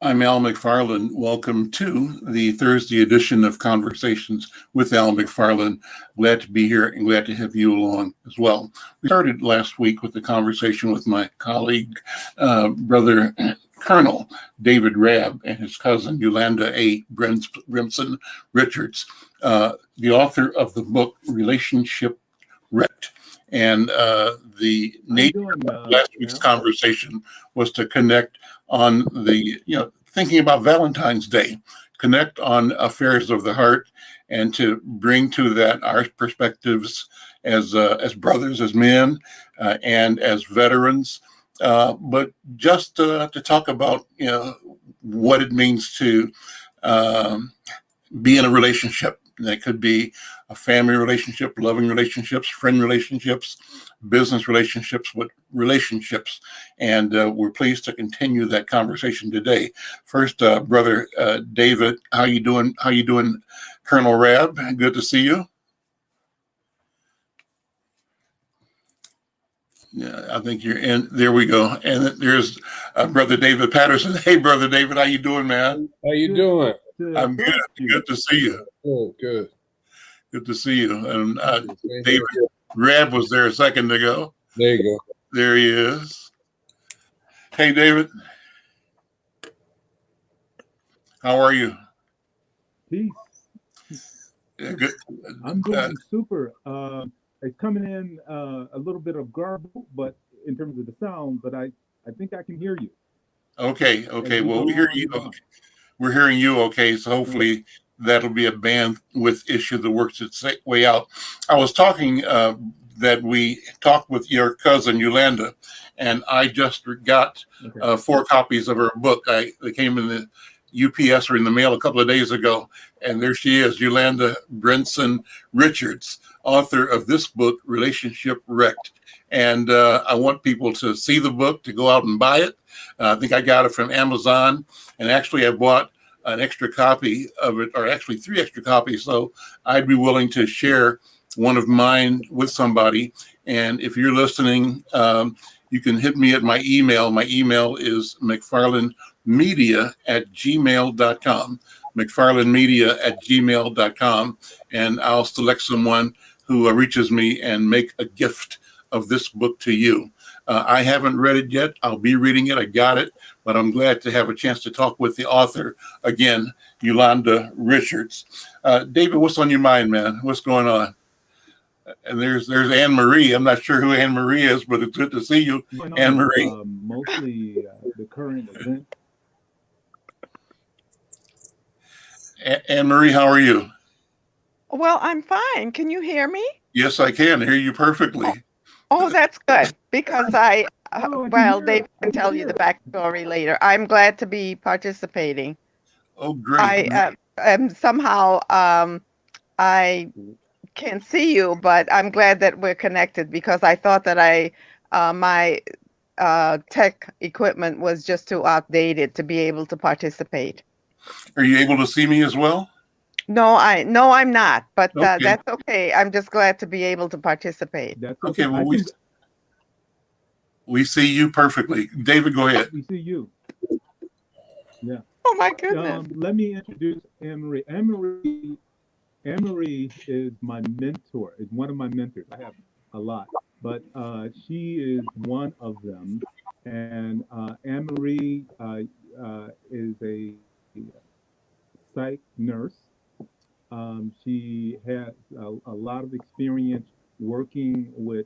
I'm Al McFarlane. Welcome to the Thursday edition of Conversations with Al McFarlane. Glad to be here and glad to have you along as well. We started last week with a conversation with my colleague, Brother Colonel David Rabb and his cousin Yolanda A. Brimson Richards, the author of the book Relationship Wrecked. And the nature of last week's conversation was to connect on the, thinking about Valentine's Day, connect on affairs of the heart, and to bring to that our perspectives as brothers, as men, and as veterans, but just to talk about what it means to be in a relationship. That could be a family relationship, loving relationships, friend relationships, business relationships, but relationships. And we're pleased to continue that conversation today. First, Brother David, how you doing? How you doing, Colonel Rabb? Good to see you. Yeah, I think you're in. There we go. And there's Brother David Patterson. Hey, Brother David, how you doing, man? How you doing? I'm good. Good to see you. Oh, good. Good to see you. And David Rabb was there a second ago. There you go. There he is. Hey, David. How are you? Peace. Yeah, good. I'm doing super. It's coming in a little bit of garble, but in terms of the sound, but I think I can hear you. Okay. Well, we hear you. Okay. We're hearing you okay, so hopefully that'll be a bandwidth issue that works its way out. I was talking that we talked with your cousin Yolanda, and I just got 4 copies of her book. They came in the UPS or in the mail a couple of days ago, and there she is, Yolanda Brimson Richards, author of this book, Relationship Wrecked. And I want people to see the book, to go out and buy it. I think I got it from Amazon, and actually I bought an extra copy of it, or actually 3 extra copies, so I'd be willing to share one of mine with somebody. And if you're listening, you can hit me at my email. My email is mcfarlanemedia@gmail.com, mcfarlanemedia@gmail.com, and I'll select someone who reaches me and make a gift of this book to you. I haven't read it yet. I'll be reading it. I got it, but I'm glad to have a chance to talk with the author again, Yolanda Richards. David, what's on your mind, man? What's going on? And there's Anne Marie. I'm not sure who Anne Marie is, but it's good to see you, Anne Marie. Mostly the current event. Anne Marie, how are you? Well, I'm fine. Can you hear me? Yes, I can hear you perfectly. Oh, that's good, because David can tell you the backstory later. I'm glad to be participating. Oh, great. Somehow I can't see you, but I'm glad that we're connected, because I thought that my tech equipment was just too outdated to be able to participate. Are you able to see me as well? No, I'm not, but Okay. that's okay. I'm just glad to be able to participate. That's Okay, well, we see you perfectly. David, go ahead. We see you. Yeah. Oh my goodness. Let me introduce Anne Marie. Anne Marie is my mentor. Is one of my mentors. I have a lot, but she is one of them. And Anne Marie is a psych nurse. She has a lot of experience working with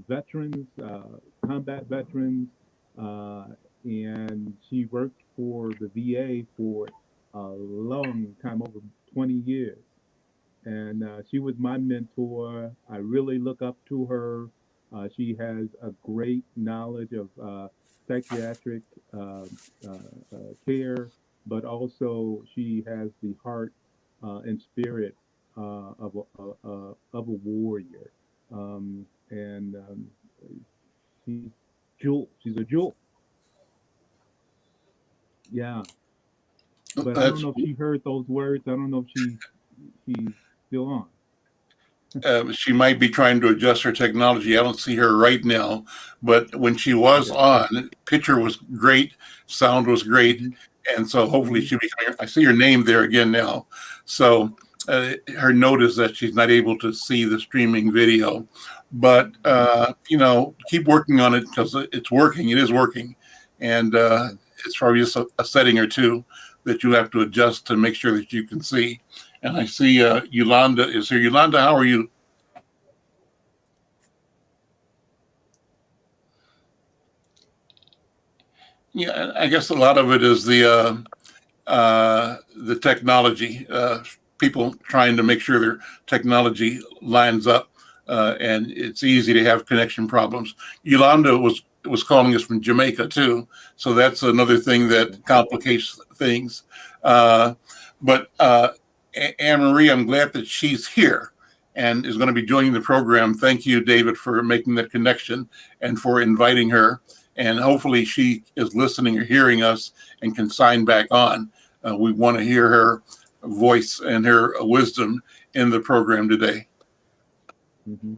veterans, combat veterans, and she worked for the VA for a long time, over 20 years. And she was my mentor. I really look up to her. She has a great knowledge of psychiatric care, but also she has the heart and spirit of a warrior. She's jewel. She's a jewel. Yeah. But I don't know if she heard those words. I don't know if she's still on. She might be trying to adjust her technology. I don't see her right now, but when she was on, picture was great, sound was great, and so hopefully she'll be coming. I see her name there again now. So her note is that she's not able to see the streaming video, but keep working on it because it's working. It is working, and it's probably just a setting or two that you have to adjust to make sure that you can see. And I see Yolanda is here. Yolanda, how are you? Yeah, I guess a lot of it is the technology. People trying to make sure their technology lines up, and it's easy to have connection problems. Yolanda was calling us from Jamaica too, so that's another thing that complicates things. But Anne Marie, I'm glad that she's here and is going to be joining the program. Thank you, David, for making that connection and for inviting her. And hopefully she is listening or hearing us and can sign back on. We want to hear her voice and her wisdom in the program today. Mm-hmm.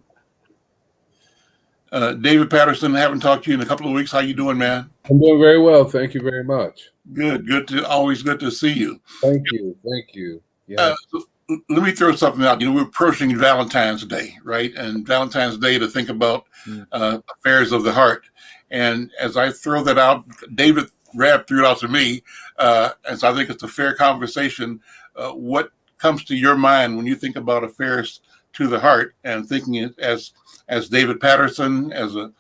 David Patterson, haven't talked to you in a couple of weeks. How you doing, man? I'm doing very well. Thank you very much. Good. Always good to see you. Thank you. Yeah. Let me throw something out. We're approaching Valentine's Day, right? And Valentine's Day to think about affairs of the heart. And as I throw that out, David Rabb threw it out to me, and so I think it's a fair conversation. What comes to your mind when you think about affairs to the heart, and thinking it as David Patterson, as a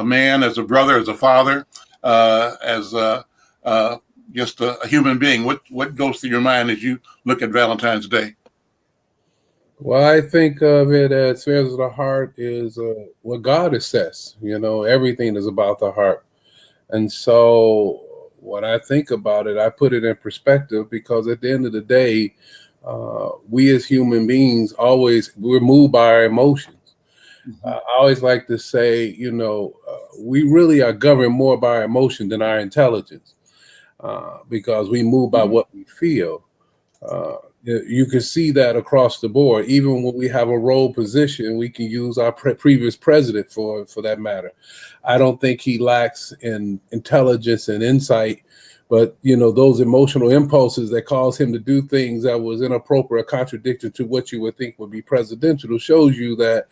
man, as a brother, as a father, as just a human being? What goes through your mind as you look at Valentine's Day? Well, I think of it as affairs of the heart is what God says. Everything is about the heart. And so when I think about it, I put it in perspective, because at the end of the day, we as human beings we're moved by our emotions. Mm-hmm. I always like to say, we really are governed more by our emotion than our intelligence, because we move by what we feel. You can see that across the board. Even when we have a role position, we can use our previous president for that matter. I don't think he lacks in intelligence and insight, but those emotional impulses that cause him to do things that was inappropriate, contradictory to what you would think would be presidential, shows you that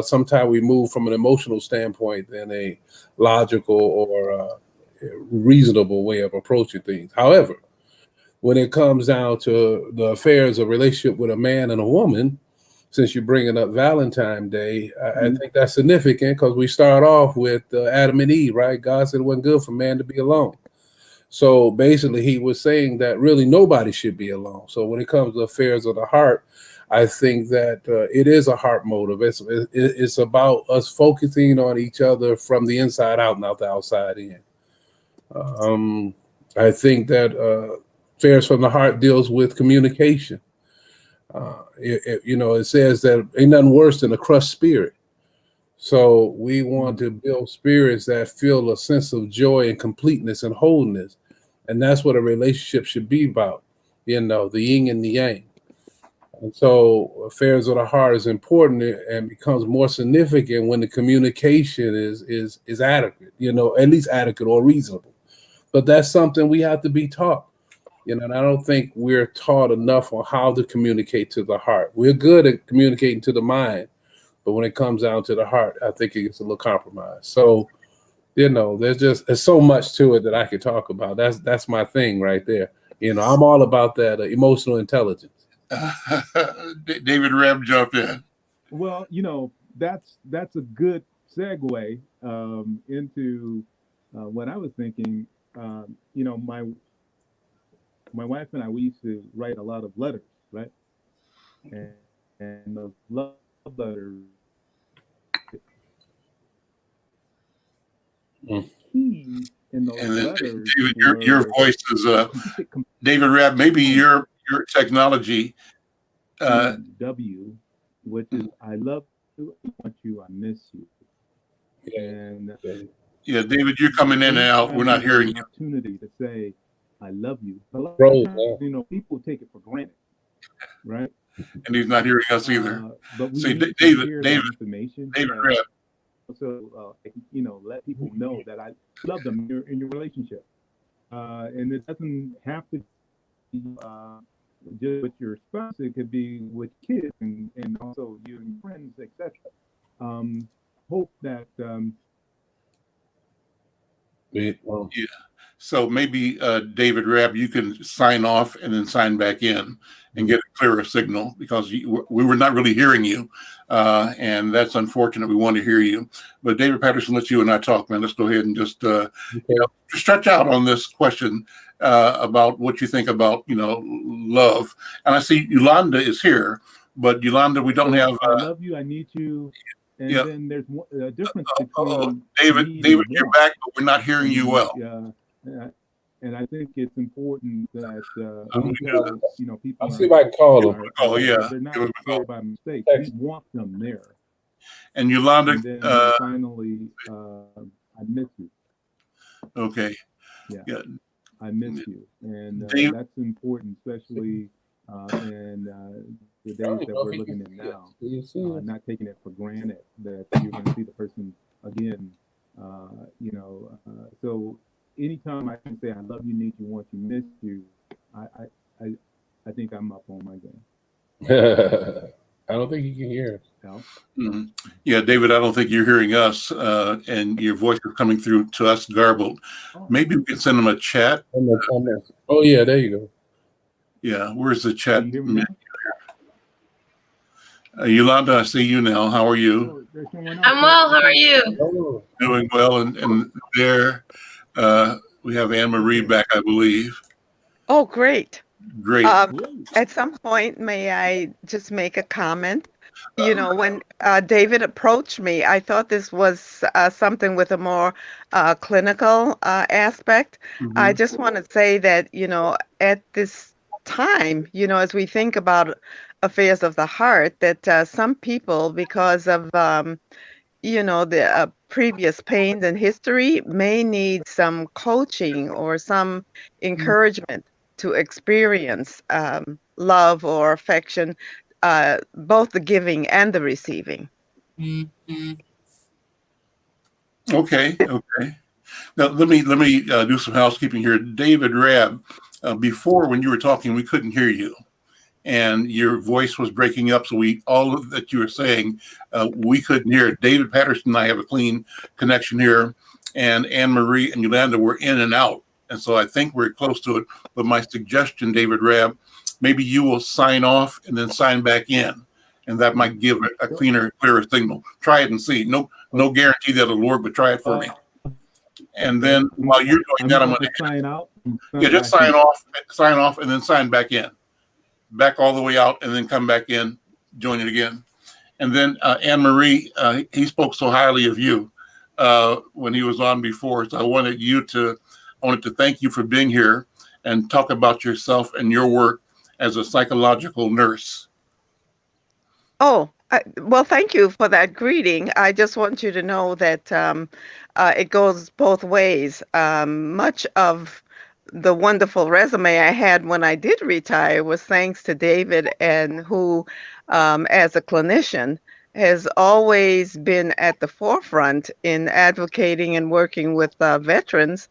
sometimes we move from an emotional standpoint than a logical or reasonable way of approaching things. However, when it comes down to the affairs of relationship with a man and a woman, since you're bringing up Valentine's Day, I think that's significant, because we start off with Adam and Eve, right? God said it wasn't good for man to be alone. So basically he was saying that really nobody should be alone. So when it comes to affairs of the heart, I think that it is a heart motive. It's about us focusing on each other from the inside out, not the outside in. I think that affairs from the heart deals with communication. It says that ain't nothing worse than a crushed spirit. So we want to build spirits that feel a sense of joy and completeness and wholeness. And that's what a relationship should be about, the yin and the yang. And so affairs of the heart is important and becomes more significant when the communication is adequate, at least adequate or reasonable. But that's something we have to be taught. And I don't think we're taught enough on how to communicate to the heart. We're good at communicating to the mind, but when it comes down to the heart, I think it gets a little compromised. So, there's so much to it that I could talk about. That's my thing right there. I'm all about that emotional intelligence. David Rabb, jump in. Well, that's a good segue into what I was thinking. My wife and I, we used to write a lot of letters, right? And those love letters, keys in those letters. David, your voice is David Rabb. Maybe your technology. W, which is I love you, I want you, I miss you. And yeah, David, you're coming in and out. We're not hearing you. Opportunity to say I love you. A lot of times, people take it for granted, right? And he's not hearing us either. But we see, need David information. Rabb. also, let people know that I love them in your relationship. And it doesn't have to be just with your spouse. It could be with kids and also you and friends, etc. Hope that Yeah. So maybe David Rabb, you can sign off and then sign back in and get a clearer signal because we were not really hearing you, and that's unfortunate. We want to hear you, but David Patterson, let you and I talk, man. Let's go ahead and just stretch out on this question about what you think about love. And I see Yolanda is here, but Yolanda, we don't have. I love you. I need you. And then there's a difference between David, you're back, but we're not hearing you well. And I think it's important that people. I'll see if I can call them. They're not there by mistake. We want them there. And Yolanda, and then finally, I miss you. Okay. Yeah. I miss you, and that's important, especially in the days that we're living in now. Not taking it for granted that you're going to see the person again. So anytime I can say I love you, need you, want you, miss you, I think I'm up on my game. I don't think you can hear us. No? Mm-hmm. Yeah, David, I don't think you're hearing us, and your voice is coming through to us garbled. Maybe we can send them a chat. Oh, yeah, there you go. Yeah, where's the chat? Yolanda, I see you now. How are you? I'm well. How are you? Doing well. And there we have Anne Marie back, I believe. Oh, great. Great. At some point, may I just make a comment? When David approached me, I thought this was something with a more clinical aspect. Mm-hmm. I just want to say that, at this time, as we think about affairs of the heart, that some people, because of, the previous pains and history, may need some coaching or some encouragement to experience love or affection, both the giving and the receiving. Okay. Now let me do some housekeeping here. David Rabb, before when you were talking, we couldn't hear you, and your voice was breaking up. So all of that you were saying, we couldn't hear it. David Patterson and I have a clean connection here, and Anne Marie and Yolanda were in and out. And so I think we're close to it. But my suggestion, David Rabb, maybe you will sign off and then sign back in. And that might give a clearer signal. Try it and see. No guarantee that'll work, but try it for me. And then while you're doing that, I'm going to sign out. Yeah, just sign off, and then sign back in. Back all the way out, and then come back in, join it again. And then Anne Marie, he spoke so highly of you when he was on before. So I wanted to thank you for being here and talk about yourself and your work as a psychological nurse. Oh, well, thank you for that greeting. I just want you to know that it goes both ways. Much of the wonderful resume I had when I did retire was thanks to David, and who, as a clinician, has always been at the forefront in advocating and working with veterans,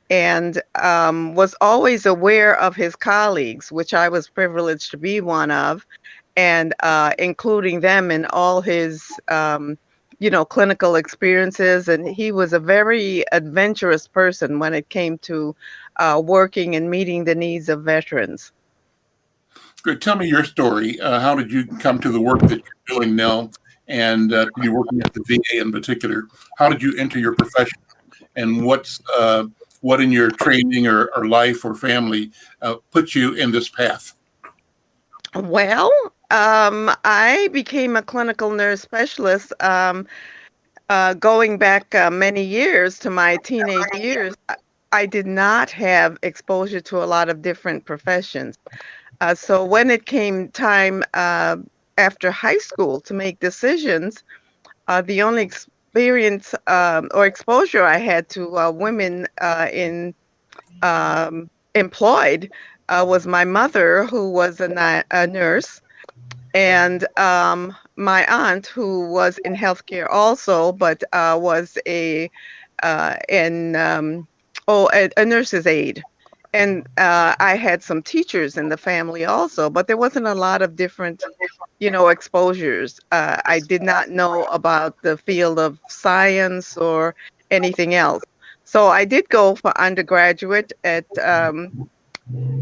and was always aware of his colleagues, which I was privileged to be one of, and including them in all his, clinical experiences. And he was a very adventurous person when it came to working and meeting the needs of veterans. Good. Tell me your story. How did you come to the work that you're doing now, and you're working at the VA in particular? How did you enter your profession, and what in your training or life or family put you in this path? Well, I became a clinical nurse specialist going back many years to my teenage years. I did not have exposure to a lot of different professions. So when it came time after high school to make decisions, the only experience or exposure I had to women employed was my mother, who was a nurse. And my aunt, who was in healthcare also, but was a nurse's aide. And I had some teachers in the family also, but there wasn't a lot of different, exposures. I did not know about the field of science or anything else. So I did go for undergraduate at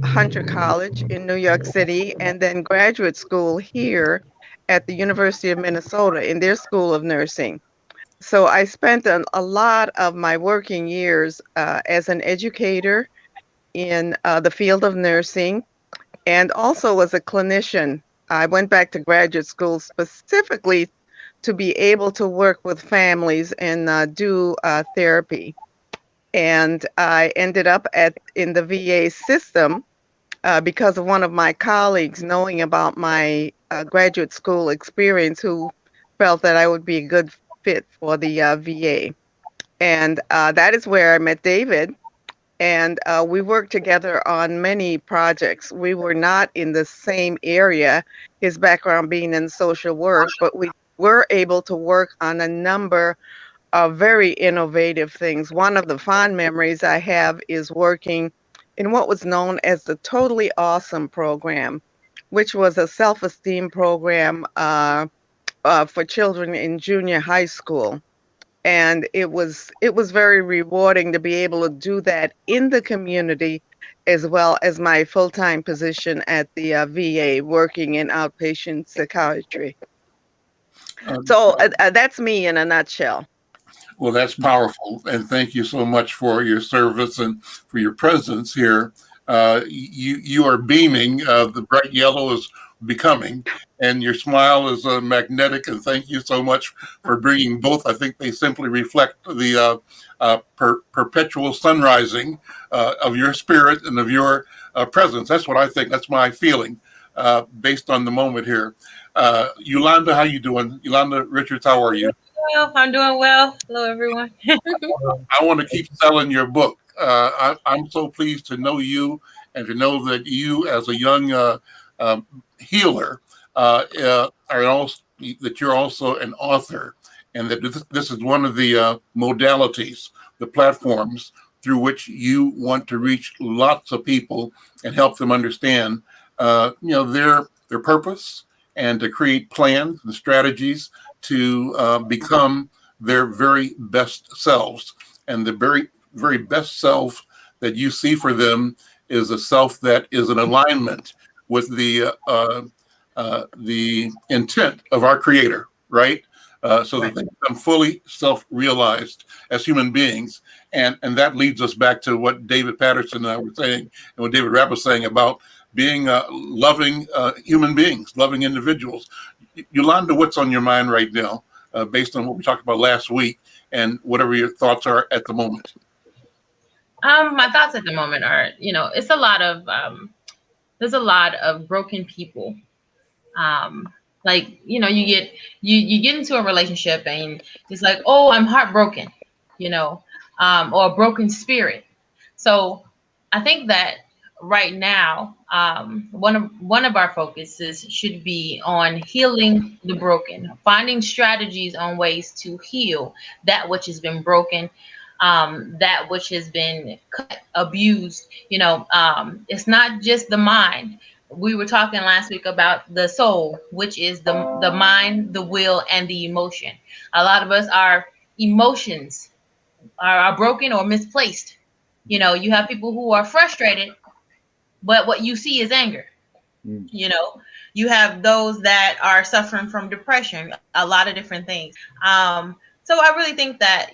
Hunter College in New York City, and then graduate school here at the University of Minnesota in their School of Nursing. So I spent a lot of my working years as an educator in the field of nursing and also as a clinician. I went back to graduate school specifically to be able to work with families and do therapy. And I ended up in the VA system because of one of my colleagues knowing about my graduate school experience, who felt that I would be a good fit for the VA. And that is where I met David. And we worked together on many projects. We were not in the same area, his background being in social work, but we were able to work on a number of very innovative things. One of the fond memories I have is working in what was known as the Totally Awesome program, which was a self-esteem program for children in junior high school. And it was very rewarding to be able to do that in the community, as well as my full-time position at the VA working in outpatient psychiatry. So that's me in a nutshell. Well, that's powerful, and thank you so much for your service and for your presence here. You are beaming. The bright yellow is becoming, and your smile is magnetic. And thank you so much for bringing both. I think they simply reflect the perpetual sunrising of your spirit and of your presence. That's what I think. That's my feeling based on the moment here. Yolanda, how you doing? Yolanda Richards, how are you? Well, I'm doing well. Hello, everyone. I want to keep selling your book. I'm so pleased to know you and to know that you, as a young healer, are also that you're also an author, and that this is one of the modalities, the platforms through which you want to reach lots of people and help them understand, their purpose and to create plans and strategies to become their very best selves. And the very, very best self that you see for them is a self that is in alignment with the intent of our Creator, right? So that they become fully self-realized as human beings. And that leads us back to what David Patterson and I were saying, and what David Rapp was saying about being loving human beings, loving individuals. Yolanda, what's on your mind right now, based on what we talked about last week, and whatever your thoughts are at the moment? My thoughts at the moment are, it's a lot of there's a lot of broken people. You get into a relationship and it's like, oh, I'm heartbroken, or a broken spirit. So I think that right now, one of our focuses should be on healing the broken, finding strategies on ways to heal that which has been broken, that which has been cut, abused. It's not just the mind. We were talking last week about the soul, which is the mind, the will, and the emotion. A lot of us, our emotions are broken or misplaced. You have people who are frustrated, but what you see is anger. You have those that are suffering from depression, a lot of different things. So I really think that,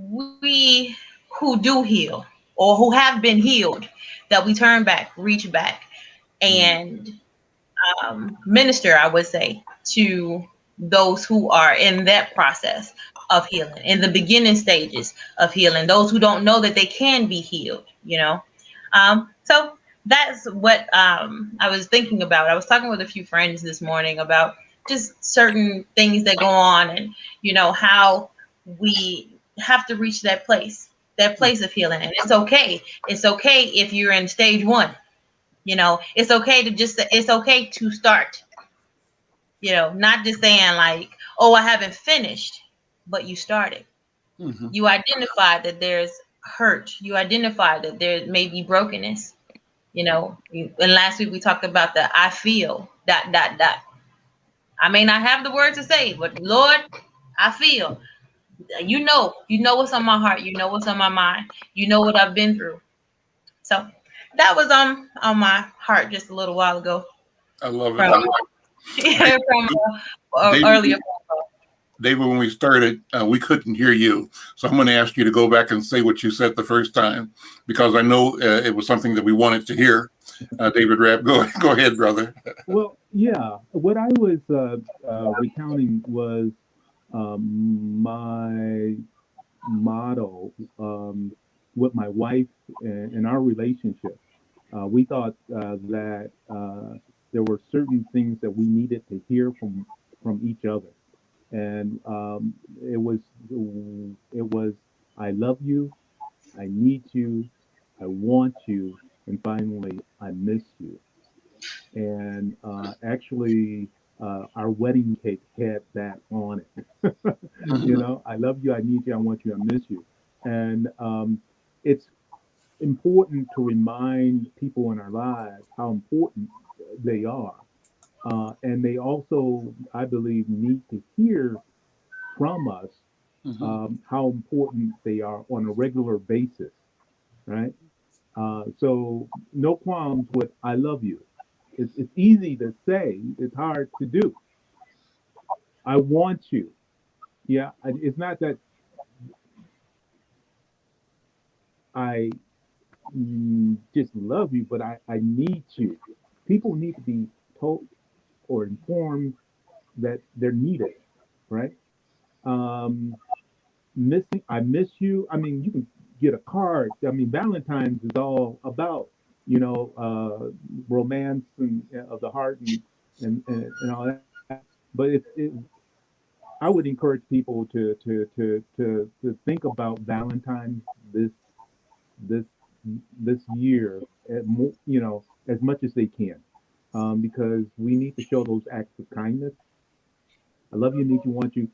we who do heal or who have been healed, that we turn back, reach back, and minister, I would say, to those who are in that process of healing, in the beginning stages of healing, those who don't know that they can be healed, So that's what I was thinking about. I was talking with a few friends this morning about just certain things that go on, and, how we have to reach that place of healing. And it's okay. It's okay if you're in stage 1. It's okay to start. You know, not just saying like, oh, I haven't finished, but you started. Mm-hmm. You identified that there's hurt. You identified that there may be brokenness. You know, and last week we talked about the I feel dot dot dot. I may not have the words to say, but Lord, I feel. You know what's on my heart. You know what's on my mind. You know what I've been through. So that was on my heart just a little while ago. I love it. From, from David, earlier. David, when we started, we couldn't hear you. So I'm going to ask you to go back and say what you said the first time, because I know it was something that we wanted to hear. David Rapp, go ahead, brother. Well, yeah. What I was recounting was my motto with my wife and our relationship. We thought that there were certain things that we needed to hear from each other, and it was I love you, I need you, I want you, and finally I miss you. And actually, our wedding cake had that on it. You know, I love you, I need you, I want you, I miss you. And it's important to remind people in our lives how important they are. And they also, I believe, need to hear from us how important they are on a regular basis, right? So no qualms with I love you. It's easy to say, it's hard to do. I want you. Yeah, it's not that I just love you, but I need you. People need to be told or informed that they're needed, right? Um, Missing, I miss you. I mean, you can get a card. I mean, Valentine's is all about, romance and of the heart and all that. But I would encourage people to think about Valentine's this this this year, as much as they can, because we need to show those acts of kindness. I love you, need you, want you,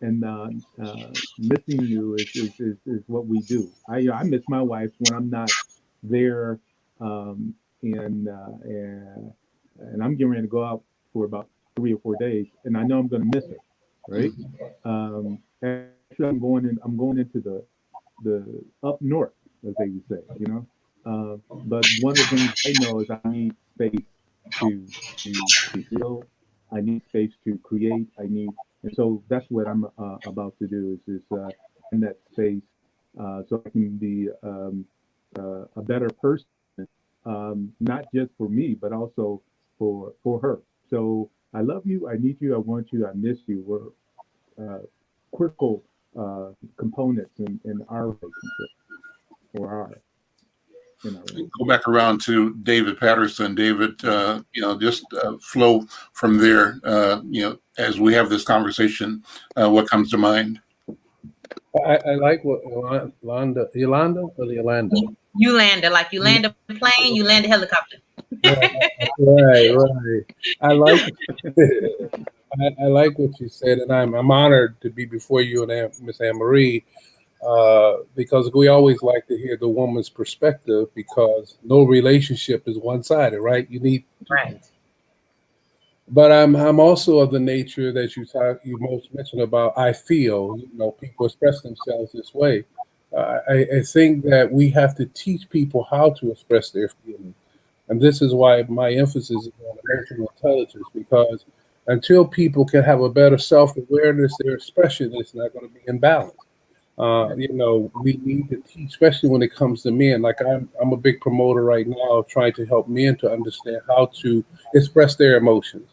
and missing you is what we do. I miss my wife when I'm not there, and I'm getting ready to go out for about 3 or 4 days, and I know I'm going to miss her, right? Actually, I'm going into the up north, as they would say, you know. But one of the things I know is I need space to heal. I need space to create. And so that's what I'm about to do is in that space, so I can be a better person, not just for me, but also for her. So I love you. I need you. I want you. I miss you. We're critical components in our relationship, or our Go back around to David Patterson. David, just flow from there. As we have this conversation, what comes to mind? I like what Yolanda or Yolanda? You landed like you land a plane, you land a helicopter. Right. I like I like what you said, and I'm honored to be before you and Miss Anne Marie, because we always like to hear the woman's perspective, because no relationship is one-sided, right? You need right. But I'm also of the nature that you most mentioned about. I feel people express themselves this way. I think that we have to teach people how to express their feelings, and this is why my emphasis is on emotional intelligence, because until people can have a better self-awareness, their expression is not going to be in balance. We need to teach, especially when it comes to men. Like I'm a big promoter right now of trying to help men to understand how to express their emotions.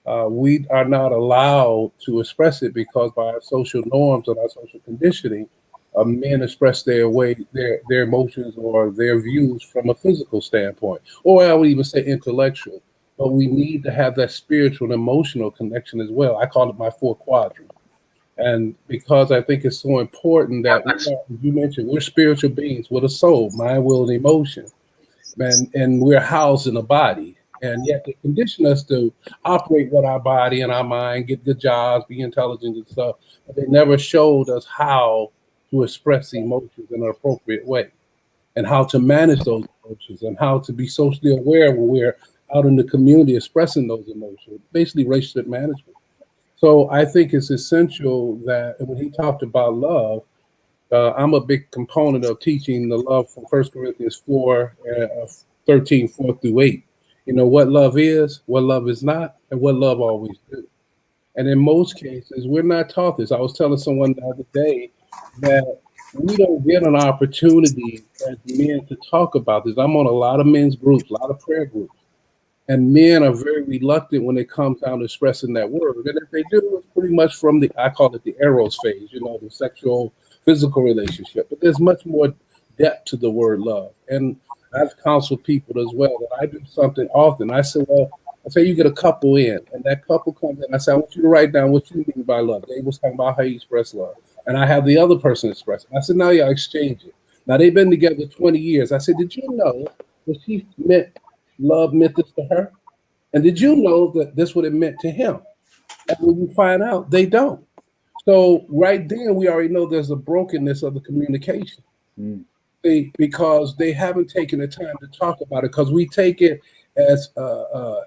We are not allowed to express it because by our social norms and our social conditioning, men express their emotions or their views from a physical standpoint, or I would even say intellectual. But we need to have that spiritual and emotional connection as well. I call it my four quadrants. And because I think it's so important that you mentioned, we're spiritual beings with a soul, mind, will, and emotion, man, and we're housed in a body. And yet they condition us to operate with our body and our mind, get good jobs, be intelligent and stuff. But they never showed us how to express emotions in an appropriate way and how to manage those emotions and how to be socially aware when we're out in the community expressing those emotions, basically relationship management. So I think it's essential that when he talked about love, I'm a big component of teaching the love from 1 Corinthians 4, 13, 4 through 8. You know, what love is not, and what love always do. And in most cases, we're not taught this. I was telling someone the other day that we don't get an opportunity as men to talk about this. I'm on a lot of men's groups, a lot of prayer groups. And men are very reluctant when it comes down to expressing that word. And if they do, it's pretty much from the, I call it the eros phase, you know, the sexual, physical relationship. But there's much more depth to the word love. And I've counseled people as well that I do something often. I say, well, I say you get a couple in, and that couple comes in. I say, I want you to write down what you mean by love. They was talking about how you express love. And I have the other person express it. I said, now y'all exchange it. Now they've been together 20 years. I said, did you know that she meant love meant this to her? And did you know that this what it meant to him? And when you find out, they don't. So right then, we already know there's a brokenness of the communication. Because they haven't taken the time to talk about it, because we take it as,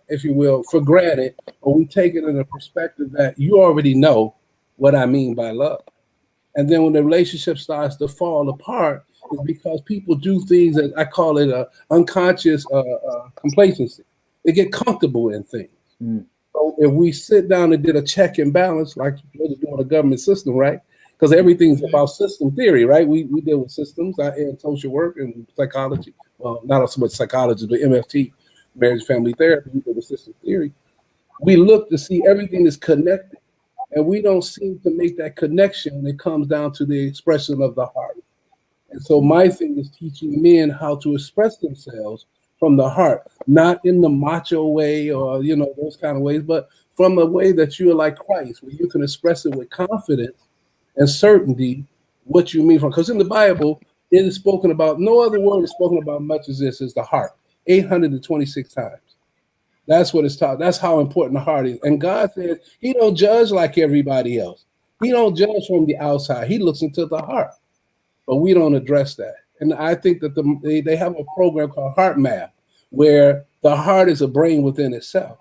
if you will, for granted, or we take it in a perspective that you already know what I mean by love. And then when the relationship starts to fall apart, it's because people do things that I call it unconscious complacency. They get comfortable in things. So if we sit down and did a check and balance, like you're doing a government system, right? Because everything's about system theory, right? We deal with systems in social work and psychology. Well, not so much psychology, but MFT, marriage family therapy, we deal with system theory. We look to see everything is connected, and we don't seem to make that connection when it comes down to the expression of the heart. And so my thing is teaching men how to express themselves from the heart, not in the macho way or, you know, those kind of ways, but from a way that you are like Christ, where you can express it with confidence and certainty what you mean from. Because in the Bible, it is spoken about, no other word is spoken about much as this is the heart, 826 times. That's what it's taught. That's how important the heart is. And God says he don't judge like everybody else. He don't judge from the outside. He looks into the heart. But we don't address that. And I think that they have a program called Heart Math, where the heart is a brain within itself.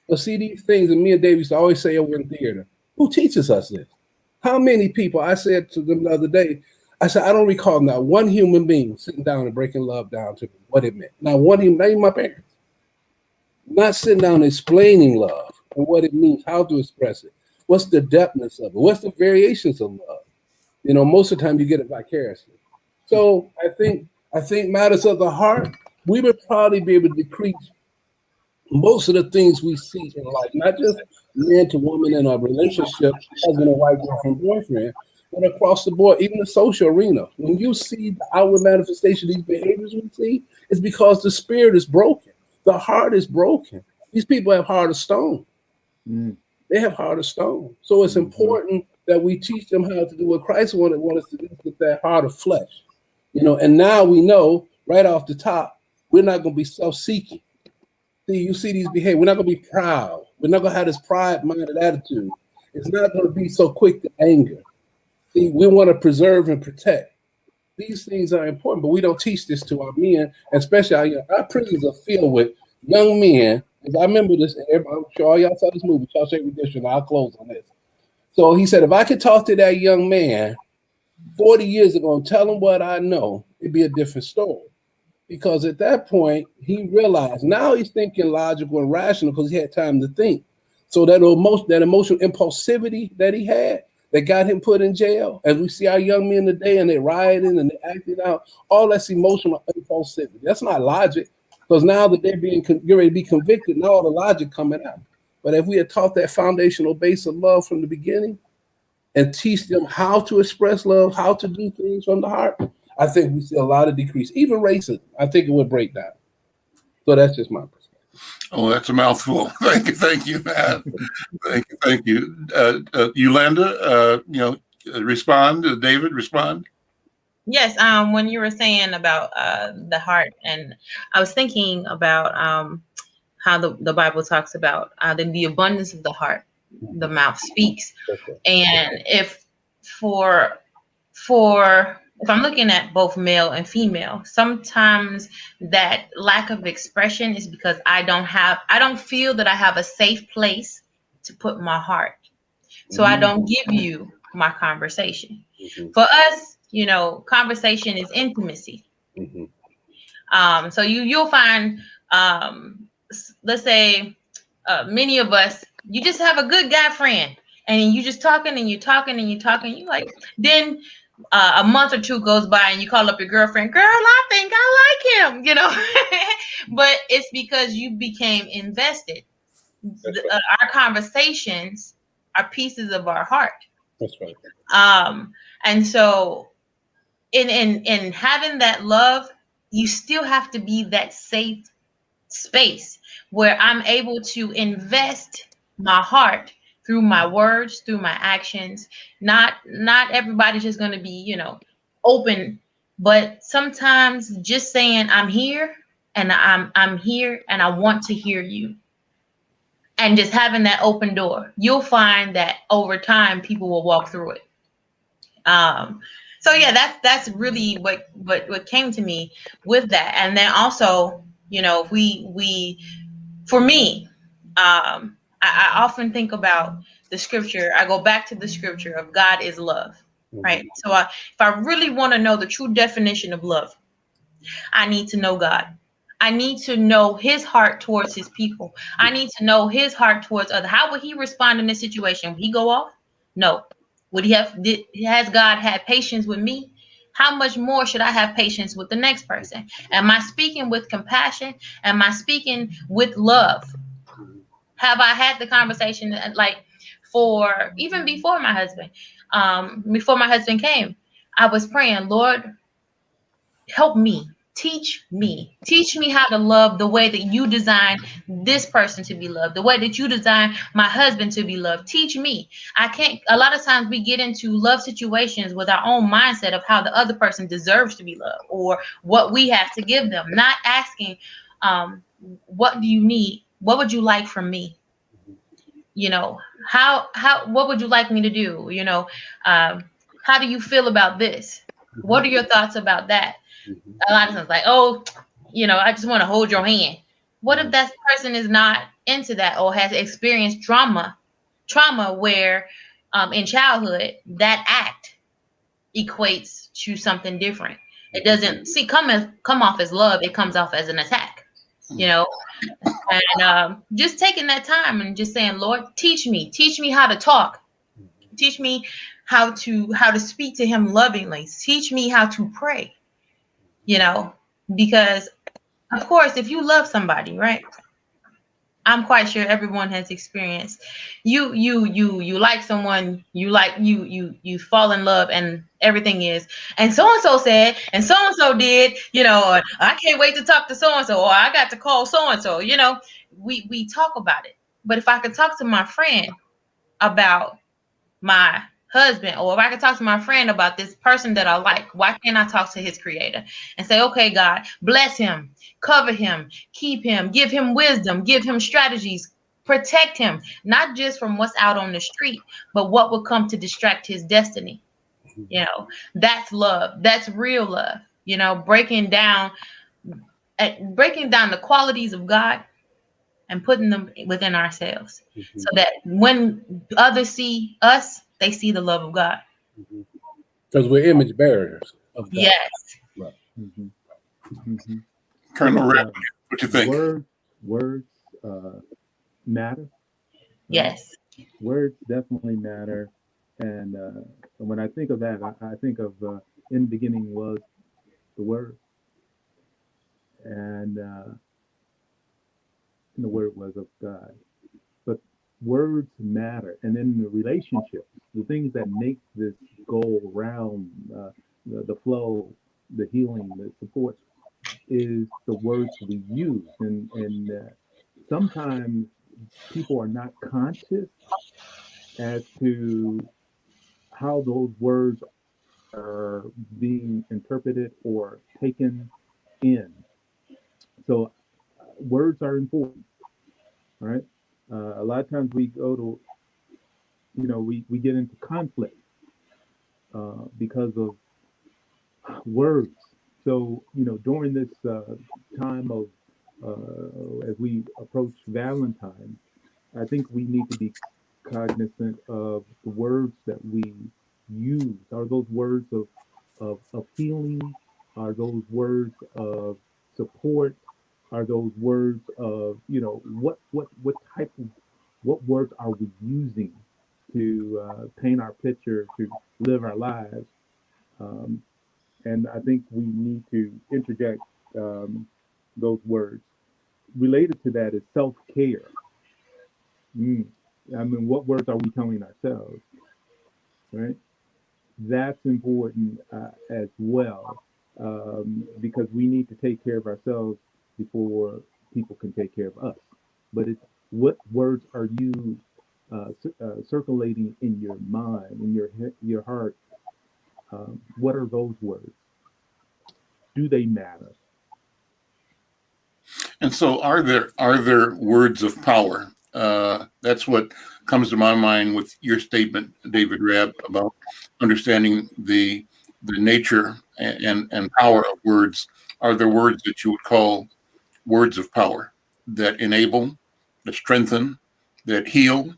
But see, these things, and me and Dave used to always say over in theater, who teaches us this? How many people, I said to them the other day, I said, I don't recall not one human being sitting down and breaking love down to me, what it meant. Not one human, not even my parents. Not sitting down and explaining love and what it means, how to express it. What's the depthness of it? What's the variations of love? You know, most of the time you get it vicariously. So I think matters of the heart, we would probably be able to decrease most of the things we see in life, not just man to woman in a relationship, husband and wife, girlfriend, boyfriend, but across the board, even the social arena. When you see the outward manifestation of these behaviors we see, it's because the spirit is broken. The heart is broken. These people have heart of stone. They have heart of stone. So it's important that we teach them how to do what Christ wanted us to do with that heart of flesh. You know, and now we know right off the top, we're not going to be self-seeking. See, you see these behaviors. We're not going to be proud. We're not going to have this pride-minded attitude. It's not going to be so quick to anger. See, we want to preserve and protect. These things are important, but we don't teach this to our men, especially our prisons are filled with young men. I remember this, and I'm sure all y'all saw this movie, Shawshank Redemption. I'll close on this. So he said, if I could talk to that young man 40 years ago and tell him what I know, it'd be a different story. Because at that point, he realized now he's thinking logical and rational because he had time to think. So that emotional impulsivity that he had that got him put in jail, as we see our young men today and they're rioting and they're acting out, all that's emotional impulsivity. That's not logic, because now that they're getting ready to be convicted, now all the logic coming out. But if we had taught that foundational base of love from the beginning and teach them how to express love, how to do things from the heart, I think we see a lot of decrease. Even racism, I think it would break down. So that's just my perspective. Oh, that's a mouthful. Thank you, Matt. Thank you. Yolanda, respond. David, respond. Yes, when you were saying about the heart, and I was thinking about how the Bible talks about the abundance of the heart, the mouth speaks. Okay. And if for if I'm looking at both male and female, sometimes that lack of expression is because I don't feel that I have a safe place to put my heart. So I don't give you my conversation. For us, conversation is intimacy. So you'll find, let's say, many of us, you just have a good guy friend, and you just talking and you're talking and you're talking. You like, then a month or two goes by and you call up your girlfriend. Girl, I think I like him, but it's because you became invested. Our conversations are pieces of our heart. That's right. And so in having that love, you still have to be that safe space where I'm able to invest my heart through my words, through my actions. Not everybody's just going to be, open, but sometimes just saying I'm here and I'm here and I want to hear you. And just having that open door, you'll find that over time people will walk through it. So yeah, that's really what came to me with that. And then also, if we for me, I often think about the scripture. I go back to the scripture of God is love, right? So if I really want to know the true definition of love, I need to know God. I need to know his heart towards his people. I need to know his heart towards others. How would he respond in this situation? Would he go off? No. Would he has God had patience with me? How much more should I have patience with the next person? Am I speaking with compassion? Am I speaking with love? Have I had the conversation like for even before my husband came, I was praying, Lord, help me. Teach me how to love the way that you designed this person to be loved, the way that you designed my husband to be loved. Teach me. I can't. A lot of times we get into love situations with our own mindset of how the other person deserves to be loved or what we have to give them, not asking, what do you need? What would you like from me? What would you like me to do? How do you feel about this? What are your thoughts about that? A lot of times like, oh, I just want to hold your hand. What if that person is not into that or has experienced trauma where in childhood that act equates to something different? It doesn't come off as love. It comes off as an attack, and just taking that time and just saying, Lord, teach me how to talk. Teach me how to speak to him lovingly. Teach me how to pray. Because of course, if you love somebody, right? I'm quite sure everyone has experienced you like someone, you fall in love and everything is, and so said, and so did, or I can't wait to talk to so, or I got to call so, we talk about it. But if I could talk to my friend about my husband, or if I could talk to my friend about this person that I like, why can't I talk to his creator and say, okay, God, bless him, cover him, keep him, give him wisdom, give him strategies, protect him, not just from what's out on the street, but what will come to distract his destiny. That's love. That's real love. Breaking down the qualities of God and putting them within ourselves, so that when others see us, they see the love of God. Because we're image bearers of God. Yes. Right. Colonel Red, what you think? Words matter. Yes. Words definitely matter. And when I think of that, I think of in the beginning was the Word, and the Word was of God. But words matter, and then the relationships, the things that make this go round, the flow, the healing, the support, is the words we use, and sometimes people are not conscious as to how those words are being interpreted or taken in. So words are important. right? A lot of times we go to, we get into conflict because of words. So, during this time of, as we approach Valentine's, I think we need to be cognizant of the words that we use. Are those words of healing? Are those words of support? Are those words of, what type of, what words are we using to paint our picture, to live our lives? Um, and I think we need to interject those words. Related to that is self-care. Mm. I mean, what words are we telling ourselves, right? That's important as well, because we need to take care of ourselves before people can take care of us. But it's what words are you circulating in your mind, in your heart? What are those words? Do they matter? And so, are there words of power? That's what comes to my mind with your statement, David Rabb, about understanding the nature and power of words. Are there words that you would call words of power that enable, that strengthen, that heal,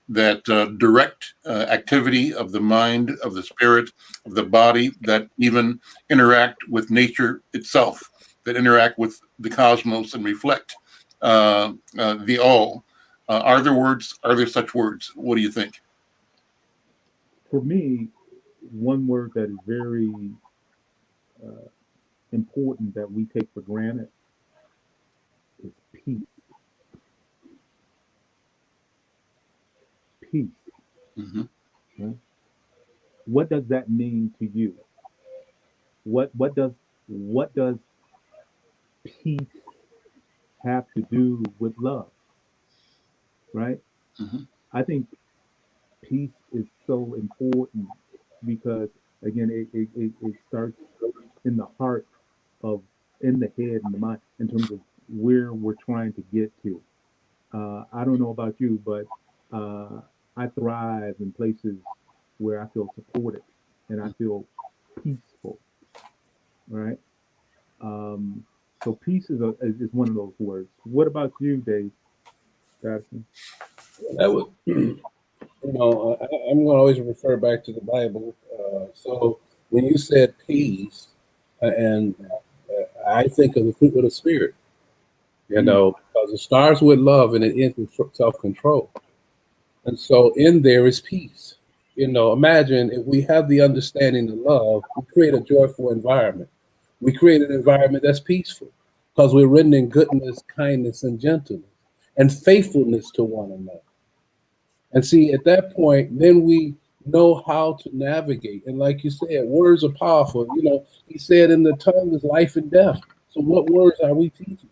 that direct activity of the mind, of the spirit, of the body, that even interact with nature itself, that interact with the cosmos and reflect the all? Are there words? Are there such words? What do you think? For me, one word that is very important that we take for granted is peace. Peace. Mm-hmm. Right? What does that mean to you? What does peace have to do with love? Right? Mm-hmm. I think peace is so important because again, it starts in the heart of, in the head and the mind, in terms of where we're trying to get to. I don't know about you, but uh, I thrive in places where I feel supported and I feel peaceful, right? Um, so peace is one of those words. What about you, Dave Dodson? That would, I'm going to always refer back to the Bible. So when you said peace, and I think of the fruit of the Spirit, Mm, because it starts with love and it ends with self-control. And so in there is peace. Imagine if we have the understanding of love, we create a joyful environment. We create an environment that's peaceful because we're written in goodness, kindness, and gentleness and faithfulness to one another. And see, at that point, then we know how to navigate. And like you said, words are powerful. He said in the tongue is life and death. So what words are we teaching?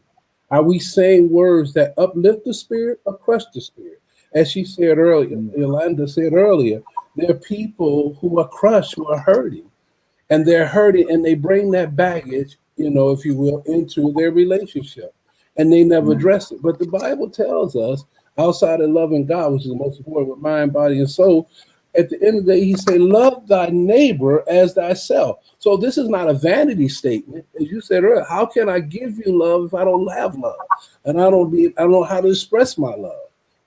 Are we saying words that uplift the spirit or crush the spirit? As she said earlier, mm, Yolanda said earlier, there are people who are crushed, who are hurting, and they're hurting, and they bring that baggage, if you will, into their relationship, and they never mm, address it. But the Bible tells us, outside of loving God, which is the most important with mind, body, and soul, at the end of the day, he said, love thy neighbor as thyself. So this is not a vanity statement. As you said earlier, how can I give you love if I don't have love? And I don't know how to express my love.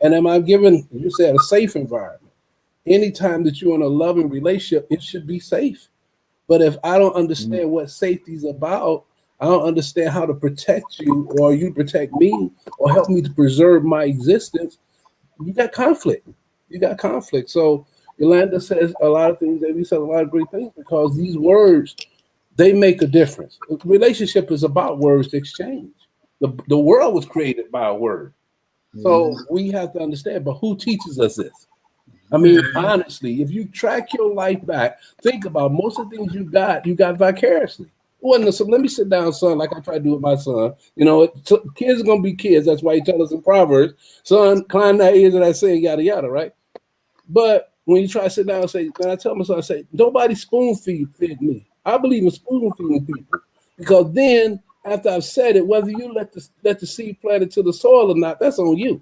And am I given, you said, a safe environment? Anytime that you're in a loving relationship, it should be safe. But if I don't mm, understand what safety is about, I don't understand how to protect you or you protect me or help me to preserve my existence, you got conflict. You got conflict. So Yolanda says a lot of things, and we said a lot of great things because these words, they make a difference. A relationship is about words to exchange. The world was created by a word. So mm, we have to understand, but who teaches us this? I mean, honestly, if you track your life back, think about most of the things you got vicariously. Well, so let me sit down, son, like I try to do with my son. Kids are gonna be kids. That's why he tells us in Proverbs, son, climb that ears of that saying, yada yada, right? But when you try to sit down and say, man, I tell my son, I say, nobody spoon feed me. I believe in spoon feeding people because then after I've said it, whether you let the seed plant into the soil or not, that's on you.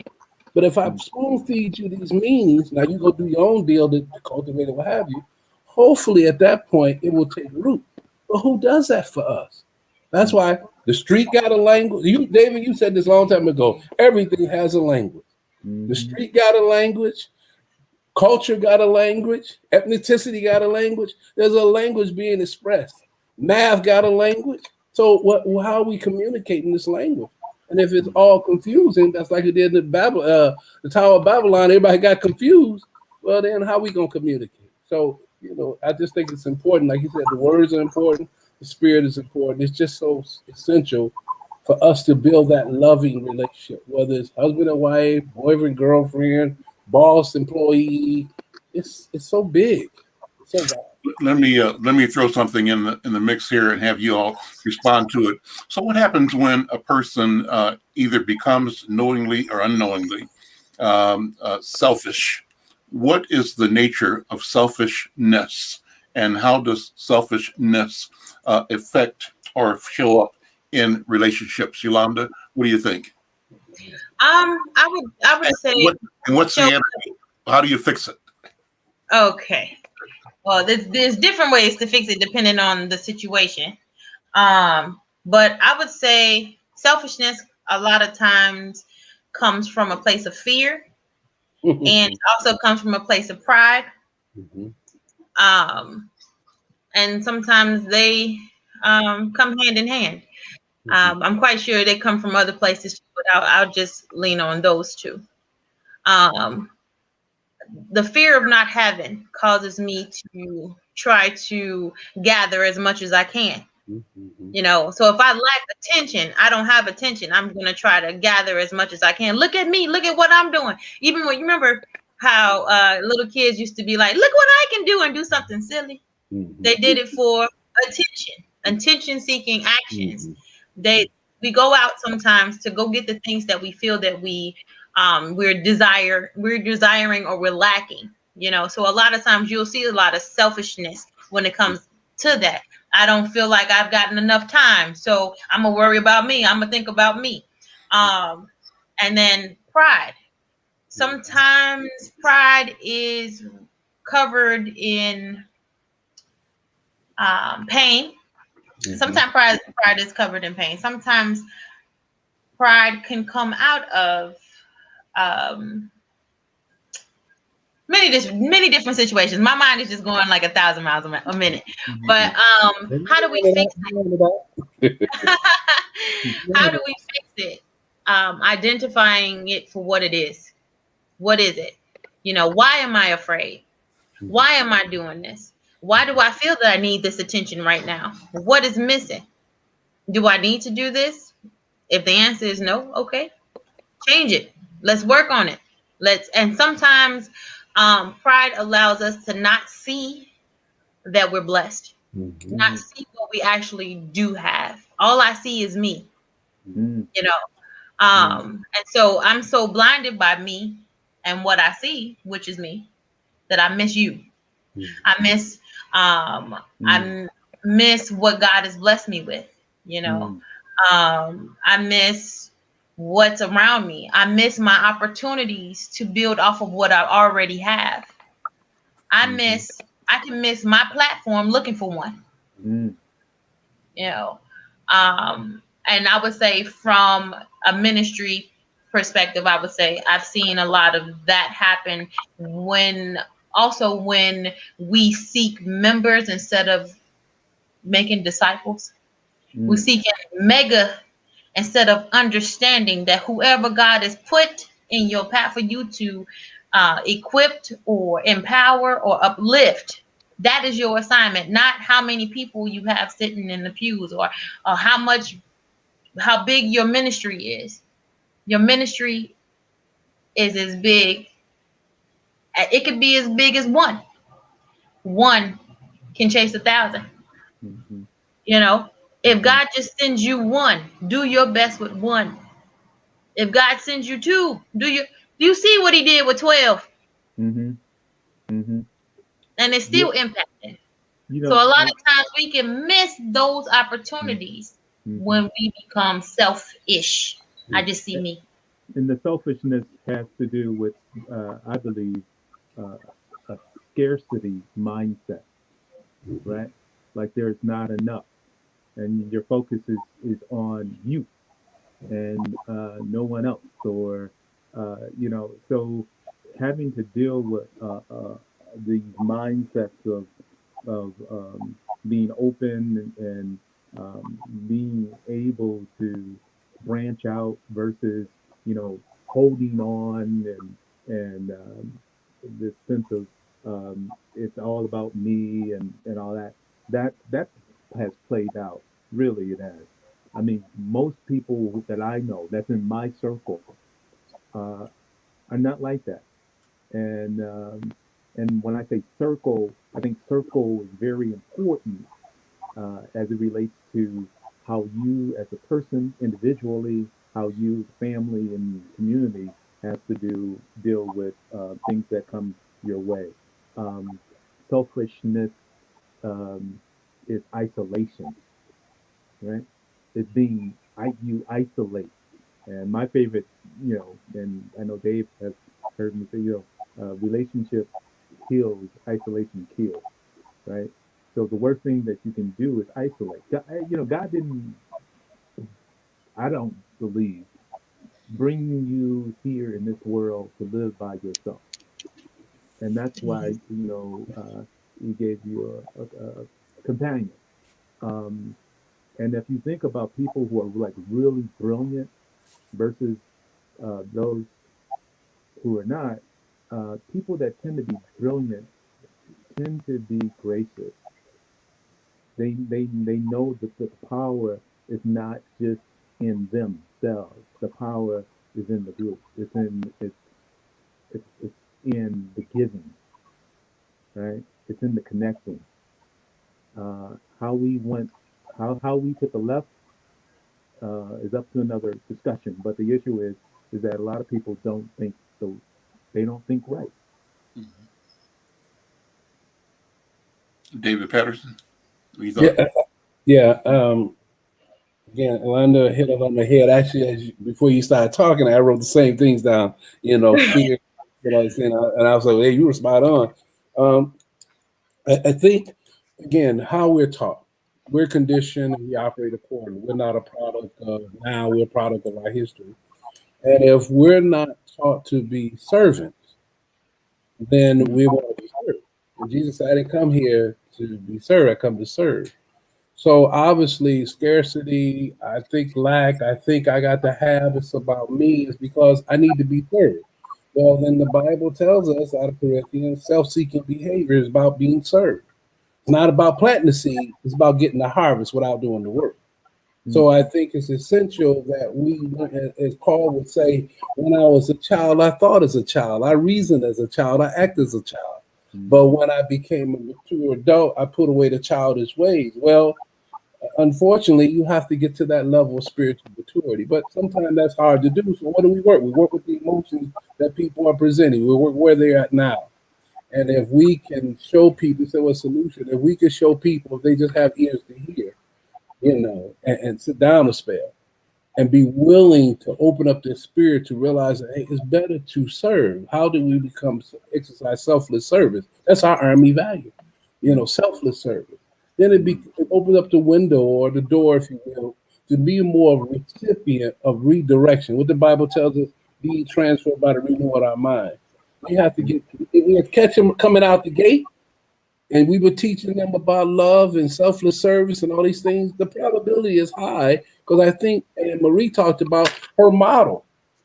But if I spoon feed you these meanings, now you go do your own deal to cultivate it, what have you. Hopefully, at that point, it will take root. But who does that for us? That's why the street got a language. You, David, you said this a long time ago. Everything has a language. The street got a language. Culture got a language. Ethnicity got a language. There's a language being expressed. Math got a language. So how are we communicating this language? And if it's all confusing, that's like it did in the Tower of Babylon. Everybody got confused. Well, then how are we gonna communicate? So I just think it's important. Like you said, the words are important. The spirit is important. It's just so essential for us to build that loving relationship, whether it's husband and wife, boyfriend, girlfriend, boss, employee. It's so big. So let me throw something in the mix here and have you all respond to it. So what happens when a person either becomes knowingly or unknowingly selfish? What is the nature of selfishness, and how does selfishness affect or show up in relationships? Yolanda, what do you think? I would say. What's the answer? How do you fix it? Okay. Well, there's different ways to fix it depending on the situation. But I would say selfishness a lot of times comes from a place of fear, and it also comes from a place of pride. And sometimes they come hand in hand. I'm quite sure they come from other places, but I'll just lean on those two. The fear of not having causes me to try to gather as much as I can. So if I lack attention, I don't have attention, I'm going to try to gather as much as I can. Look at me, look at what I'm doing. Even when you remember how little kids used to be like, look what I can do, and do something silly. They did it for attention seeking actions. We go out sometimes to go get the things that we feel that we're desiring or we're lacking. So a lot of times you'll see a lot of selfishness when it comes to that. I don't feel like I've gotten enough time, so I'm gonna worry about me. I'm gonna think about me. And then pride. Sometimes pride is covered in pain. Sometimes pride is covered in pain. Sometimes pride can come out of many different situations. My mind is just going like 1,000 miles a minute. But how do we fix it? How do we fix it? Identifying it for what it is. What is it? Why am I afraid? Why am I doing this? Why do I feel that I need this attention right now? What is missing? Do I need to do this? If the answer is no, okay, change it. Let's work on it. And sometimes pride allows us to not see that we're blessed, not see what we actually do have. All I see is me, and so I'm so blinded by me and what I see, which is me, that I miss you. I miss what God has blessed me with. I miss what's around me. I miss my opportunities to build off of what I already have. I can miss my platform looking for one. And I would say from a ministry perspective, I would say I've seen a lot of that happen when we seek members instead of making disciples. We seek mega instead of understanding that whoever God has put in your path for you to equip or empower or uplift, that is your assignment, not how many people you have sitting in the pews or how big your ministry is. Your ministry is as big. It could be as big as one. One can chase 1,000. If God just sends you one, do your best with one. If God sends you two, do you see what He did with 12? And it's still impacting. So a lot of times we can miss those opportunities when we become selfish. I just see me. And the selfishness has to do with, I believe, uh, a scarcity mindset, right? Like there's not enough, and your focus is on you and no one else, or so having to deal with these mindsets of being open and being able to branch out versus holding on and this sense of it's all about me and all that that has played out. Really, it has. I mean, most people that I know that's in my circle uh, are not like that. And when I say circle, I think circle is very important as it relates to how you, as a person, individually, how you, family, and community, has to deal with things that come your way. Um, Selfishness um, is isolation, right? It's being you isolate. And my favorite, and I know Dave has heard me say, relationship heals, isolation kills, right? So the worst thing that you can do is isolate. God didn't, I don't believe, bring you here in this world to live by yourself. And that's why, He gave you a companion. Um, and if you think about people who are like really brilliant versus those who are not, people that tend to be brilliant tend to be gracious. They know that the power is not just in themselves. The power is in the group. It's in the giving, right? It's in the connecting. How we went, how we took a left is up to another discussion. But the issue is that a lot of people don't think so. They don't think right. David Patterson, what you thought? Yeah. Again, Orlando hit it on the head. Actually, before you started talking, I wrote the same things down. Fear. And I was like, "Hey, you were spot on." I think, again, how we're taught, we're conditioned, and we operate accordingly. We're not a product of now; we're a product of our history. And if we're not taught to be servants, then we won't be served. And Jesus said, "I didn't come here to be served; I come to serve." So obviously, scarcity, I think lack, I think I got to have, it's about me, is because I need to be served. Well, then the Bible tells us out of Corinthians, self-seeking behavior is about being served. It's not about planting the seed, it's about getting the harvest without doing the work. So I think it's essential that we, as Paul would say, when I was a child, I thought as a child, I reasoned as a child, I acted as a child. But when I became a mature adult, I put away the childish ways. Well, unfortunately, you have to get to that level of spiritual maturity, but sometimes that's hard to do. So what do we work? We work with the emotions that people are presenting. We work where they're at now. And if we can show people, so a solution, if we can show people, if they just have ears to hear, and sit down a spell and be willing to open up their spirit to realize that, hey, it's better to serve. How do we exercise selfless service? That's our army value, selfless service. Then it opens up the window or the door, if you will, to be more of a recipient of redirection. What the Bible tells us, be transformed by the renewal of our mind. We have to catch them coming out the gate, and we were teaching them about love and selfless service and all these things. The probability is high because I think Anne Marie talked about her model.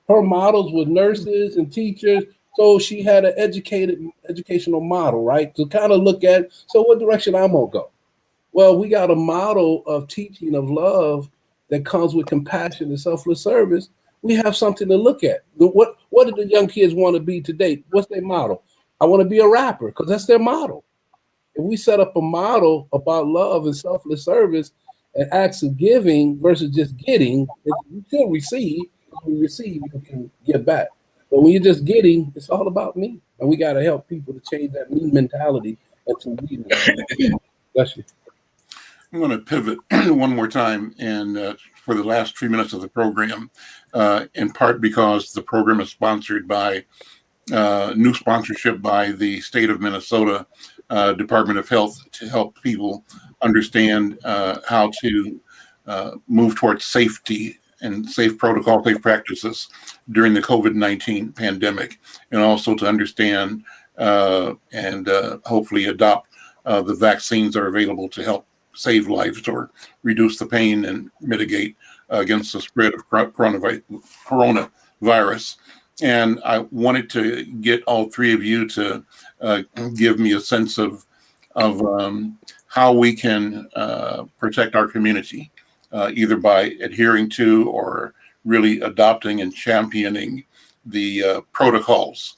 Her models were nurses and teachers, so she had an educational model, right? To kind of look at, so what direction I'm gonna go? Well, we got a model of teaching of love that comes with compassion and selfless service. We have something to look at. What do the young kids want to be today? What's their model? I want to be a rapper because that's their model. If we set up a model about love and selfless service and acts of giving versus just getting, you still receive. When you receive, you can give back. But when you're just getting, it's all about me. And we got to help people to change that me mentality into we. Bless you. I'm going to pivot one more time, and for the last 3 minutes of the program, in part because the program is sponsored by new sponsorship by the state of Minnesota Department of Health to help people understand how to move towards safety and safe protocol, safe practices during the COVID-19 pandemic, and also to understand and hopefully adopt the vaccines that are available to help save lives or reduce the pain and mitigate against the spread of coronavirus. And I wanted to get all three of you to give me a sense of how we can protect our community, either by adhering to or really adopting and championing the protocols,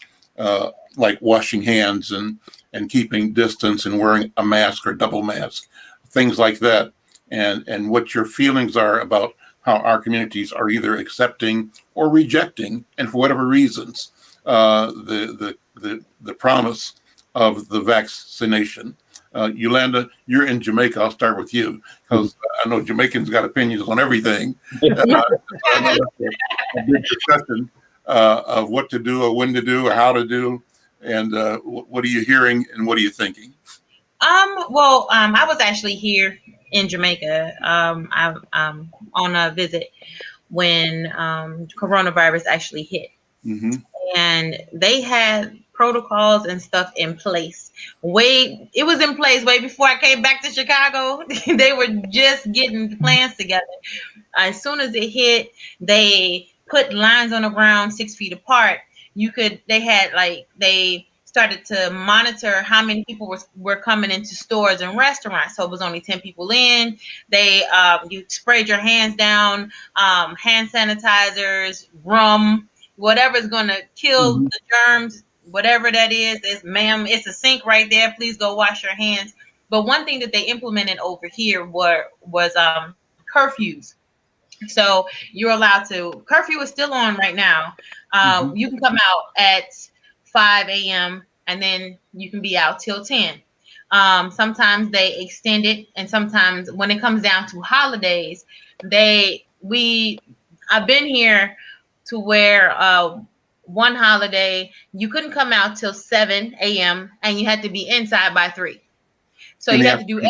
like washing hands and keeping distance and wearing a mask or double mask, things like that, and what your feelings are about how our communities are either accepting or rejecting, and for whatever reasons, the promise of the vaccination. Yolanda, you're in Jamaica. I'll start with you because I know Jamaicans got opinions on everything. I know that's a big discussion of what to do or when to do or how to do. And what are you hearing and what are you thinking? I was actually here in Jamaica. I'm on a visit when coronavirus actually hit. Mm-hmm. And they had protocols and stuff in place. It was in place way before I came back to Chicago. They were just getting the plans together. As soon as it hit, they put lines on the ground 6 feet apart. They started to monitor how many people were coming into stores and restaurants. So it was only 10 people in. You sprayed your hands down, hand sanitizers, rum, whatever's going to kill the germs, whatever that is, ma'am, it's a sink right there. Please go wash your hands. But one thing that they implemented over here was curfews. So you're allowed to, curfew is still on right now. You can come out at 5 a.m. and then you can be out till 10. Sometimes they extend it, and sometimes when it comes down to holidays, I've been here to where one holiday you couldn't come out till 7 a.m. and you had to be inside by 3. So you had to do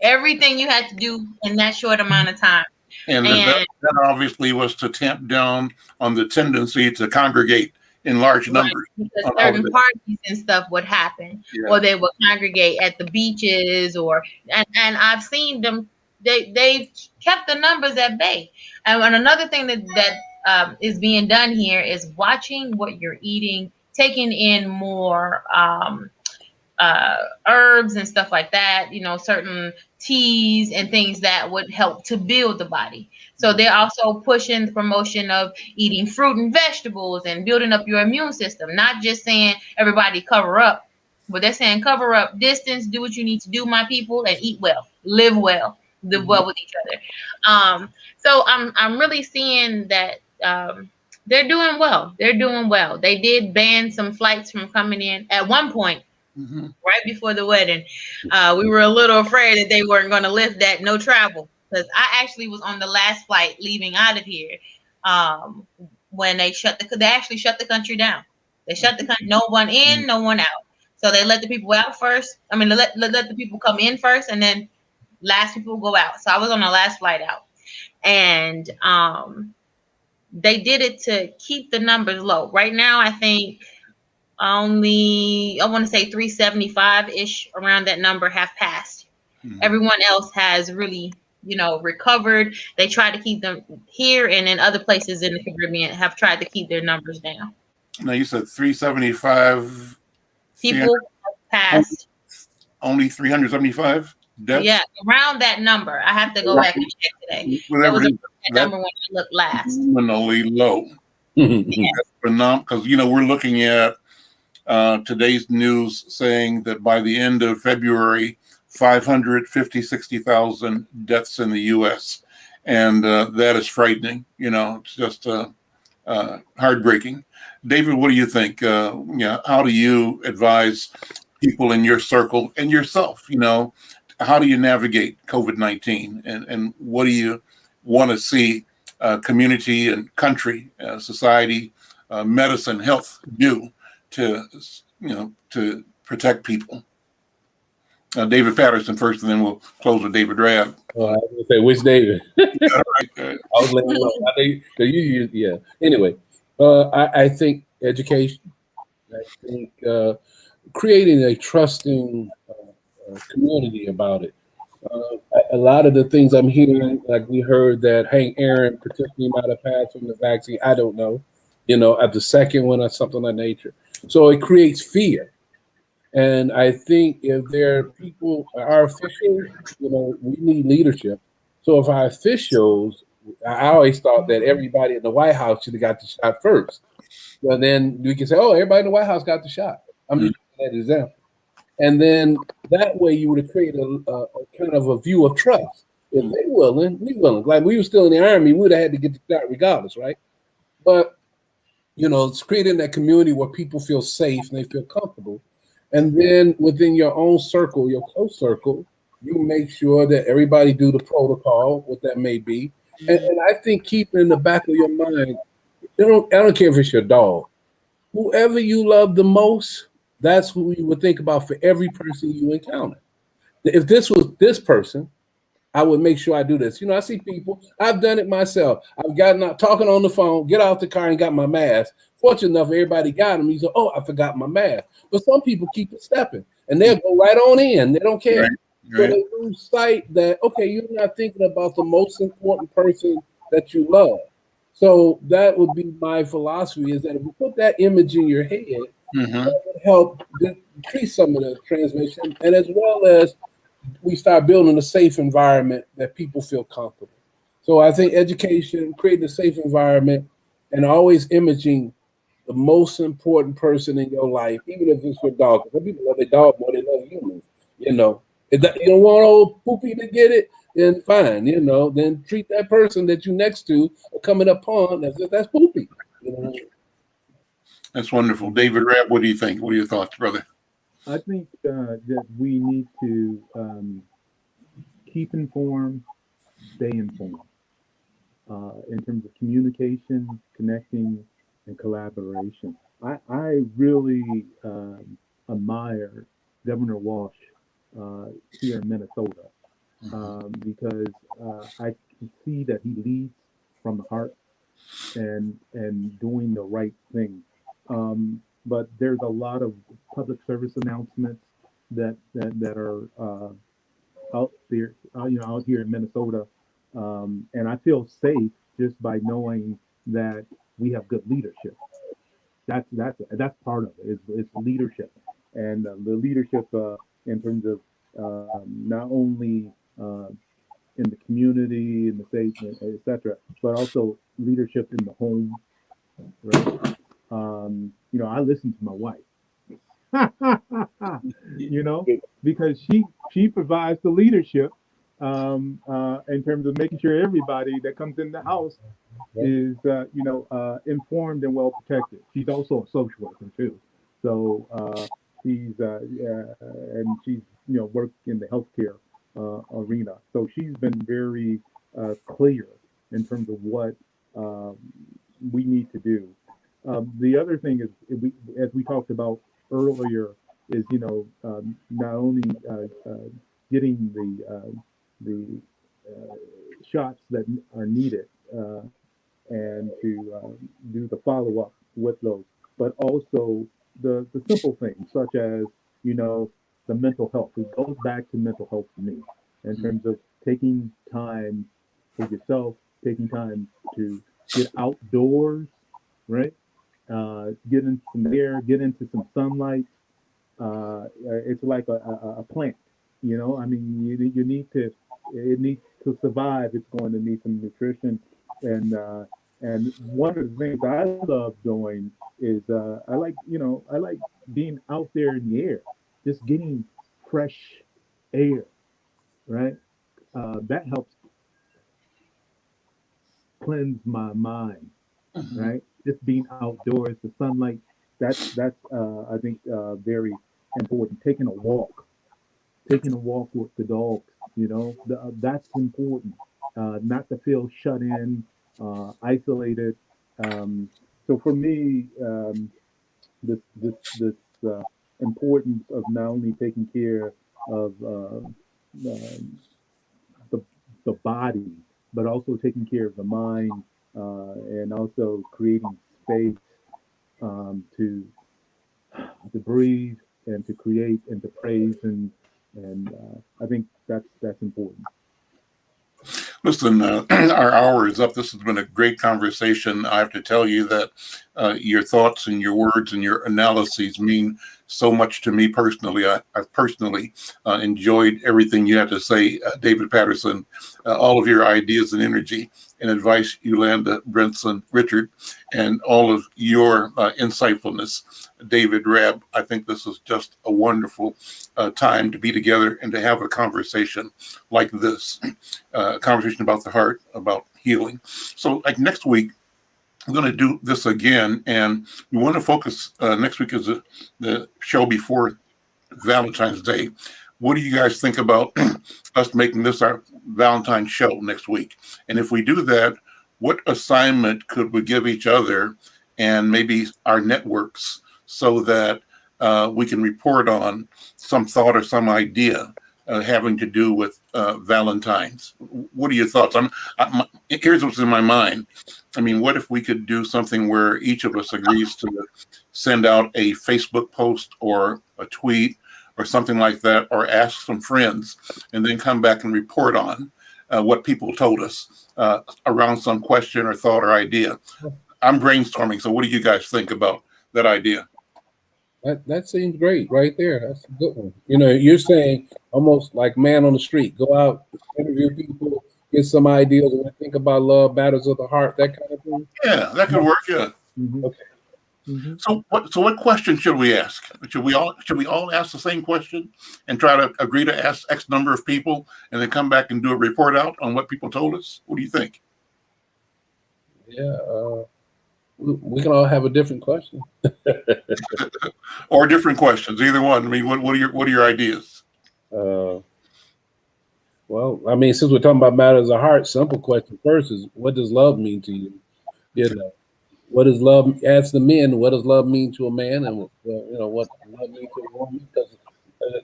everything you had to do in that short amount of time. And that obviously was to tamp down on the tendency to congregate in large numbers. Because certain parties and stuff would happen, or they would congregate at the beaches, and I've seen them. They've kept the numbers at bay. And another thing that is being done here is watching what you're eating, taking in more herbs and stuff like that, certain teas and things that would help to build the body. So they're also pushing the promotion of eating fruit and vegetables and building up your immune system, not just saying everybody cover up, but they're saying cover up, distance, do what you need to do, my people, and eat well, live well with each other. So I'm really seeing that they're doing well. They did ban some flights from coming in at one point. Right before the wedding, we were a little afraid that they weren't going to lift that no travel, because I actually was on the last flight leaving out of here when they actually shut the country down. They shut the country, no one in, no one out. So they let the people out first. I mean, let the people come in first, and then last people go out. So I was on the last flight out, and they did it to keep the numbers low. Right now, I think only, I want to say 375-ish, around that number, have passed. Everyone else has really, recovered. They tried to keep them here, and in other places in the Caribbean have tried to keep their numbers down. Now you said 375 people passed. Only 375 deaths? Yeah, around that number. I have to go back and check today. Whatever that number when I looked last. Phenomenally low. Because we're looking at today's news saying that by the end of February, 60,000 deaths in the U.S. And that is frightening. It's just heartbreaking. David, what do you think? How do you advise people in your circle and yourself, how do you navigate COVID-19, and what do you want to see community and country, society, medicine, health do to to protect people? David Patterson first, and then we'll close with David Rabb. I was gonna say which David. Right. I was letting know. I think yeah. Anyway, I think education. I think creating a trusting community about it. A lot of the things I'm hearing, like we heard that Hank Aaron particularly might have passed from the vaccine. I don't know, at the second one or something of nature. So it creates fear. And I think if there are people, our officials, we need leadership. So if our officials, I always thought that everybody in the White House should have got the shot first. Well, then we can say, oh, everybody in the White House got the shot. I'm just using that example. And then that way you would have created a kind of a view of trust. If they willing, we willing. Like we were still in the Army, we would have had to get the shot regardless, right? But, it's creating that community where people feel safe and they feel comfortable. And then within your own circle, your close circle, you make sure that everybody do the protocol, what that may be. And I think keeping in the back of your mind, I don't care if it's your dog. Whoever you love the most, that's who you would think about for every person you encounter. If this was this person, I would make sure I do this. I see people, I've done it myself. I've gotten out talking on the phone, get out the car and got my mask. Fortunate enough, everybody got them. He said, oh, I forgot my mask. But some people keep it stepping and they'll go right on in. They don't care. Right. So they lose sight that, okay, you're not thinking about the most important person that you love. So that would be my philosophy, is that if you put that image in your head, that would help decrease some of the transmission, and as well as we start building a safe environment that people feel comfortable. So I think education, creating a safe environment, and always imaging the most important person in your life, even if it's your dog. Some people love their dog more than they love humans. If you don't want old Poopy to get it, then fine. Then treat that person that you next to or coming upon as if that's Poopy. That's wonderful. David Rabb, what do you think? What are your thoughts, brother? I think that we need to keep informed, stay informed in terms of communication, connecting, and collaboration. I really admire Governor Walsh here in Minnesota because I can see that he leads from the heart and doing the right thing. But there's a lot of public service announcements that are out there, out here in Minnesota, and I feel safe just by knowing that we have good leadership. That's part of it. It's leadership, and the leadership in terms of not only in the community, in the state, etc., but also leadership in the home, right? I listen to my wife, because she provides the leadership in terms of making sure everybody that comes in the house is, informed and well protected. She's also a social worker too, so she's and she's worked in the healthcare arena. So she's been very clear in terms of what we need to do. The other thing is, as we talked about earlier, is not only getting the shots that are needed and to do the follow up with those, but also the simple things such as the mental health. It goes back to mental health for me in terms of taking time for yourself, taking time to get outdoors, right? Get into some air, get into some sunlight. It's like a plant, I mean, you need to, it needs to survive. It's going to need some nutrition. And one of the things I love doing is I like being out there in the air, just getting fresh air, right? That helps cleanse my mind, right? Just being outdoors, the sunlight, that's I think very important. Taking a walk taking a walk with the dogs. That's important. Not to feel shut in, isolated. So for me, this importance of not only taking care of the the body, but also taking care of the mind, and also creating space to breathe and to create and to praise and I think that's important. Listen, our hour is up. This has been a great conversation. I have to tell you that your thoughts and your words and your analyses mean so much to me personally. I've personally enjoyed everything you have to say, David Patterson, all of your ideas and energy and advice, Yolanda, Brinson, Richard, and all of your insightfulness, David, Rab. I think this is just a wonderful time to be together and to have a conversation like this, a conversation about the heart, about healing. So like next week, we're going to do this again, and we want to focus, next week is the show before Valentine's Day. What do you guys think about us making this our Valentine's show next week? And if we do that, what assignment could we give each other and maybe our networks so that we can report on some thought or some idea having to do with Valentine's? What are your thoughts? Here's what's in my mind. I mean, what if we could do something where each of us agrees to send out a Facebook post or a tweet or something like that, or ask some friends and then come back and report on what people told us around some question or thought or idea? I'm brainstorming. So what do you guys think about that idea? That seems great right there. That's a good one. You're saying almost like man on the street, go out, interview people, get some ideas, and think about love, matters of the heart, that kind of thing. Yeah, that could work. Yeah. Mm-hmm. Okay. Mm-hmm. So what question should we ask? Should we all ask the same question and try to agree to ask X number of people and then come back and do a report out on what people told us? What do you think? Yeah, we can all have a different question. Or different questions, either one. I mean, what are your ideas? Well, I mean, since we're talking about matters of heart, simple question first is, what does love mean to you? What does love? Ask the men, what does love mean to a man, and what does love mean to a woman? Because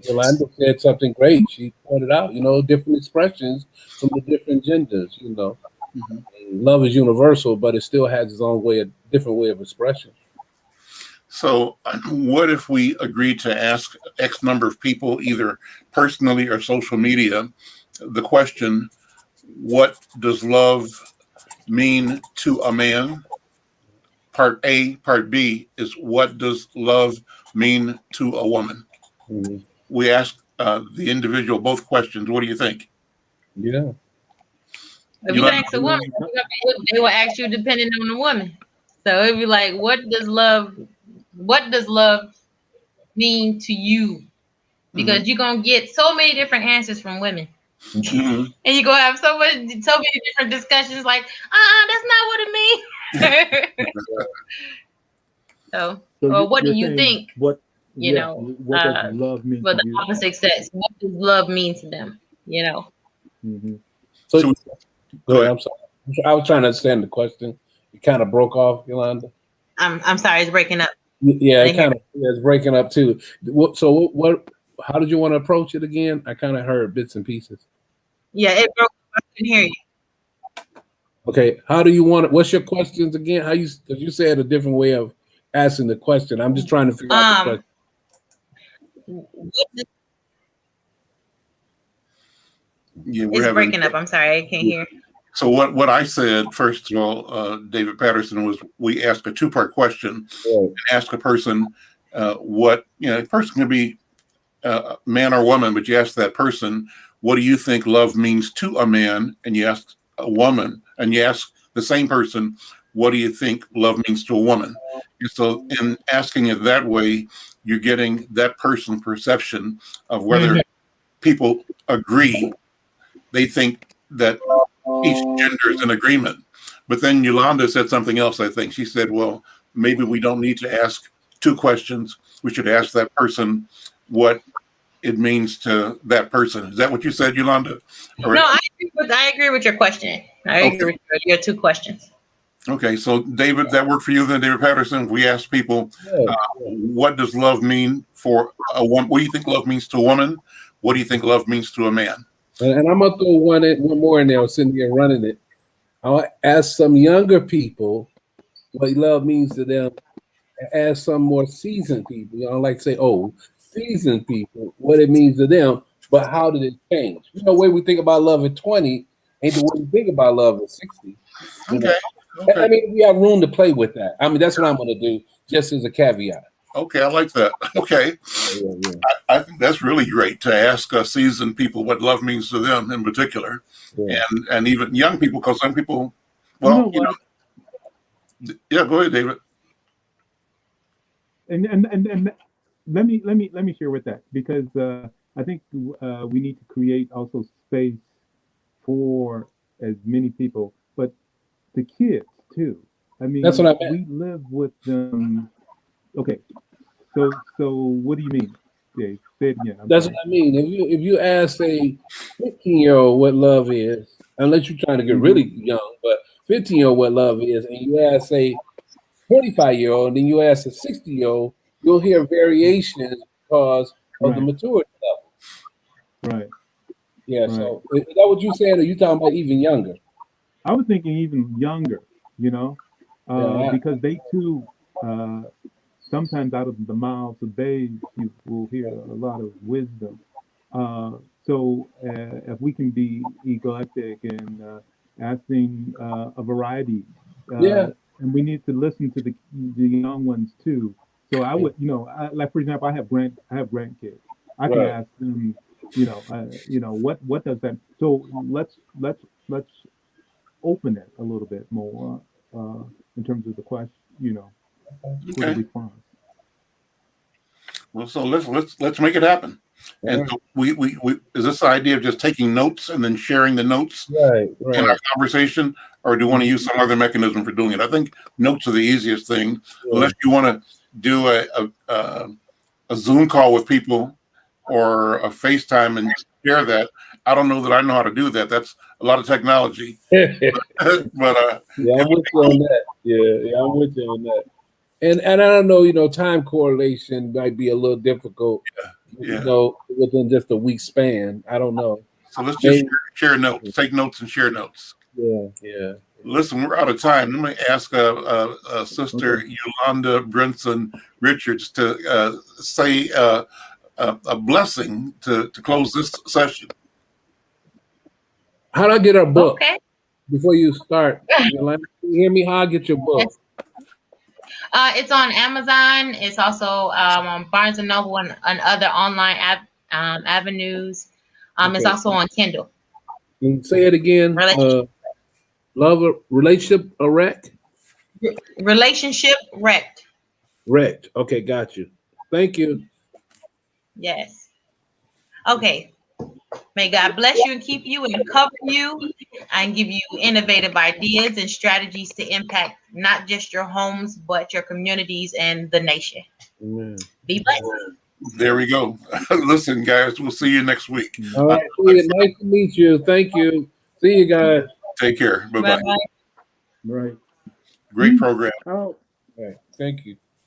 Yolanda said something great. She pointed out, different expressions from the different genders. Mm-hmm. Love is universal, but it still has its own different way of expression. So what if we agree to ask X number of people, either personally or social media, the question, what does love mean to a man? Part A. Part B is, what does love mean to a woman? Mm-hmm. We ask the individual both questions. What do you think? Yeah. If you ask a woman, they will ask you depending on the woman. So it'd be like, what does love mean to you? Because you're gonna get so many different answers from women. Mm-hmm. And you're gonna have so many different discussions, like, that's not what it means. So what do you think? What does love mean for to the you? opposite sex? What does love mean to them? Mm-hmm. So go ahead. I'm sorry. I was trying to understand the question. It kind of broke off, Yolanda. I'm sorry, it's breaking up. Yeah, it's breaking up too. So what? How did you want to approach it again? I kind of heard bits and pieces. Yeah, it broke up. I couldn't hear you. Okay, how do you want it? What's your questions again? Because you said a different way of asking the question. I'm just trying to figure out the question. Yeah, it's breaking up. I'm sorry, I can't hear. So what I said, first of all, David Patterson, was we ask a two-part question. And ask a person what, a person can be man or woman, but you ask that person, what do you think love means to a man? And you ask a woman, and you ask the same person, what do you think love means to a woman? And so in asking it that way, you're getting that person's perception of whether people agree. They think that each gender is in agreement. But then Yolanda said something else, I think. She said, well, maybe we don't need to ask two questions. We should ask that person what it means to that person. Is that what you said, Yolanda? Or, No, I agree with your question. I agree with your two questions. okay, so David, that worked for you then, David Patterson? If we ask people, Yeah. what does love mean for a woman? What do you think love means to a woman? What do you think love means to a man? And I'm gonna throw one more in there. I'm sitting here running it. I'll ask some younger people what love means to them, and ask some more seasoned people. I don't like to say old, seasoned people what it means to them. But how did it change? You know, the way we think about love at 20 ain't the way we think about love at 60. You know? Okay. I mean, we have room to play with that. I mean, that's what I'm gonna do, just as a caveat. Okay, I like that. Okay. Yeah. I think that's really great to ask seasoned people what love means to them in particular, Yeah. and even young people, because some people, well, yeah. Go ahead, David. And let me share with that, because I think we need to create also space for as many people, but the kids too. I mean, That's what I meant. we live with them. Okay, so what do you mean, Dave? Say it again. That's what I mean. If you ask a 15-year-old what love is, unless you're trying to get really young, but 15-year-old what love is, and you ask a 25-year-old, and then you ask a 60-year-old, you'll hear variations because of the maturity level. Right. Yeah. Right. So is that what you saying? Or are you talking about even younger? I was thinking even younger, because they too, sometimes out of the mouths of babes, you will hear a lot of wisdom. So if we can be eclectic and asking a variety, and we need to listen to the young ones too. So I would, like for example, I have grandkids. I can ask them, what does that? So let's open it a little bit more in terms of the question, for the response. Well, so let's make it happen. And so we is this idea of just taking notes and then sharing the notes in our conversation, or do you want to use some other mechanism for doing it? I think notes are the easiest thing, unless you want to do a Zoom call with people or a FaceTime and share that. I don't know that I know how to do that. That's a lot of technology. But yeah, I'm with you on that. Yeah, I'm with you on that. And I don't know, time correlation might be a little difficult. Within just a week span. I don't know. So let's just share notes, take notes and share notes. Yeah. Listen, we're out of time. Let me ask Sister Yolanda Brinson Richards to say a blessing to close this session. How do I get our book? Okay. Before you start, Yolanda, can you hear me? How I get your book? Yes. It's on Amazon. It's also on Barnes & Noble and other online avenues. It's also on Kindle. Can you say it again? Relationship wrecked? Relationship wrecked. Wrecked. Okay, got you. Thank you. Yes. Okay. May God bless you and keep you and cover you and give you innovative ideas and strategies to impact not just your homes, but your communities and the nation. Amen. Be blessed. There we go. Listen, guys, we'll see you next week. All right. Nice to meet you. Thank you. See you guys. Take care. Bye-bye. Right. Great program. Oh. All right. Thank you.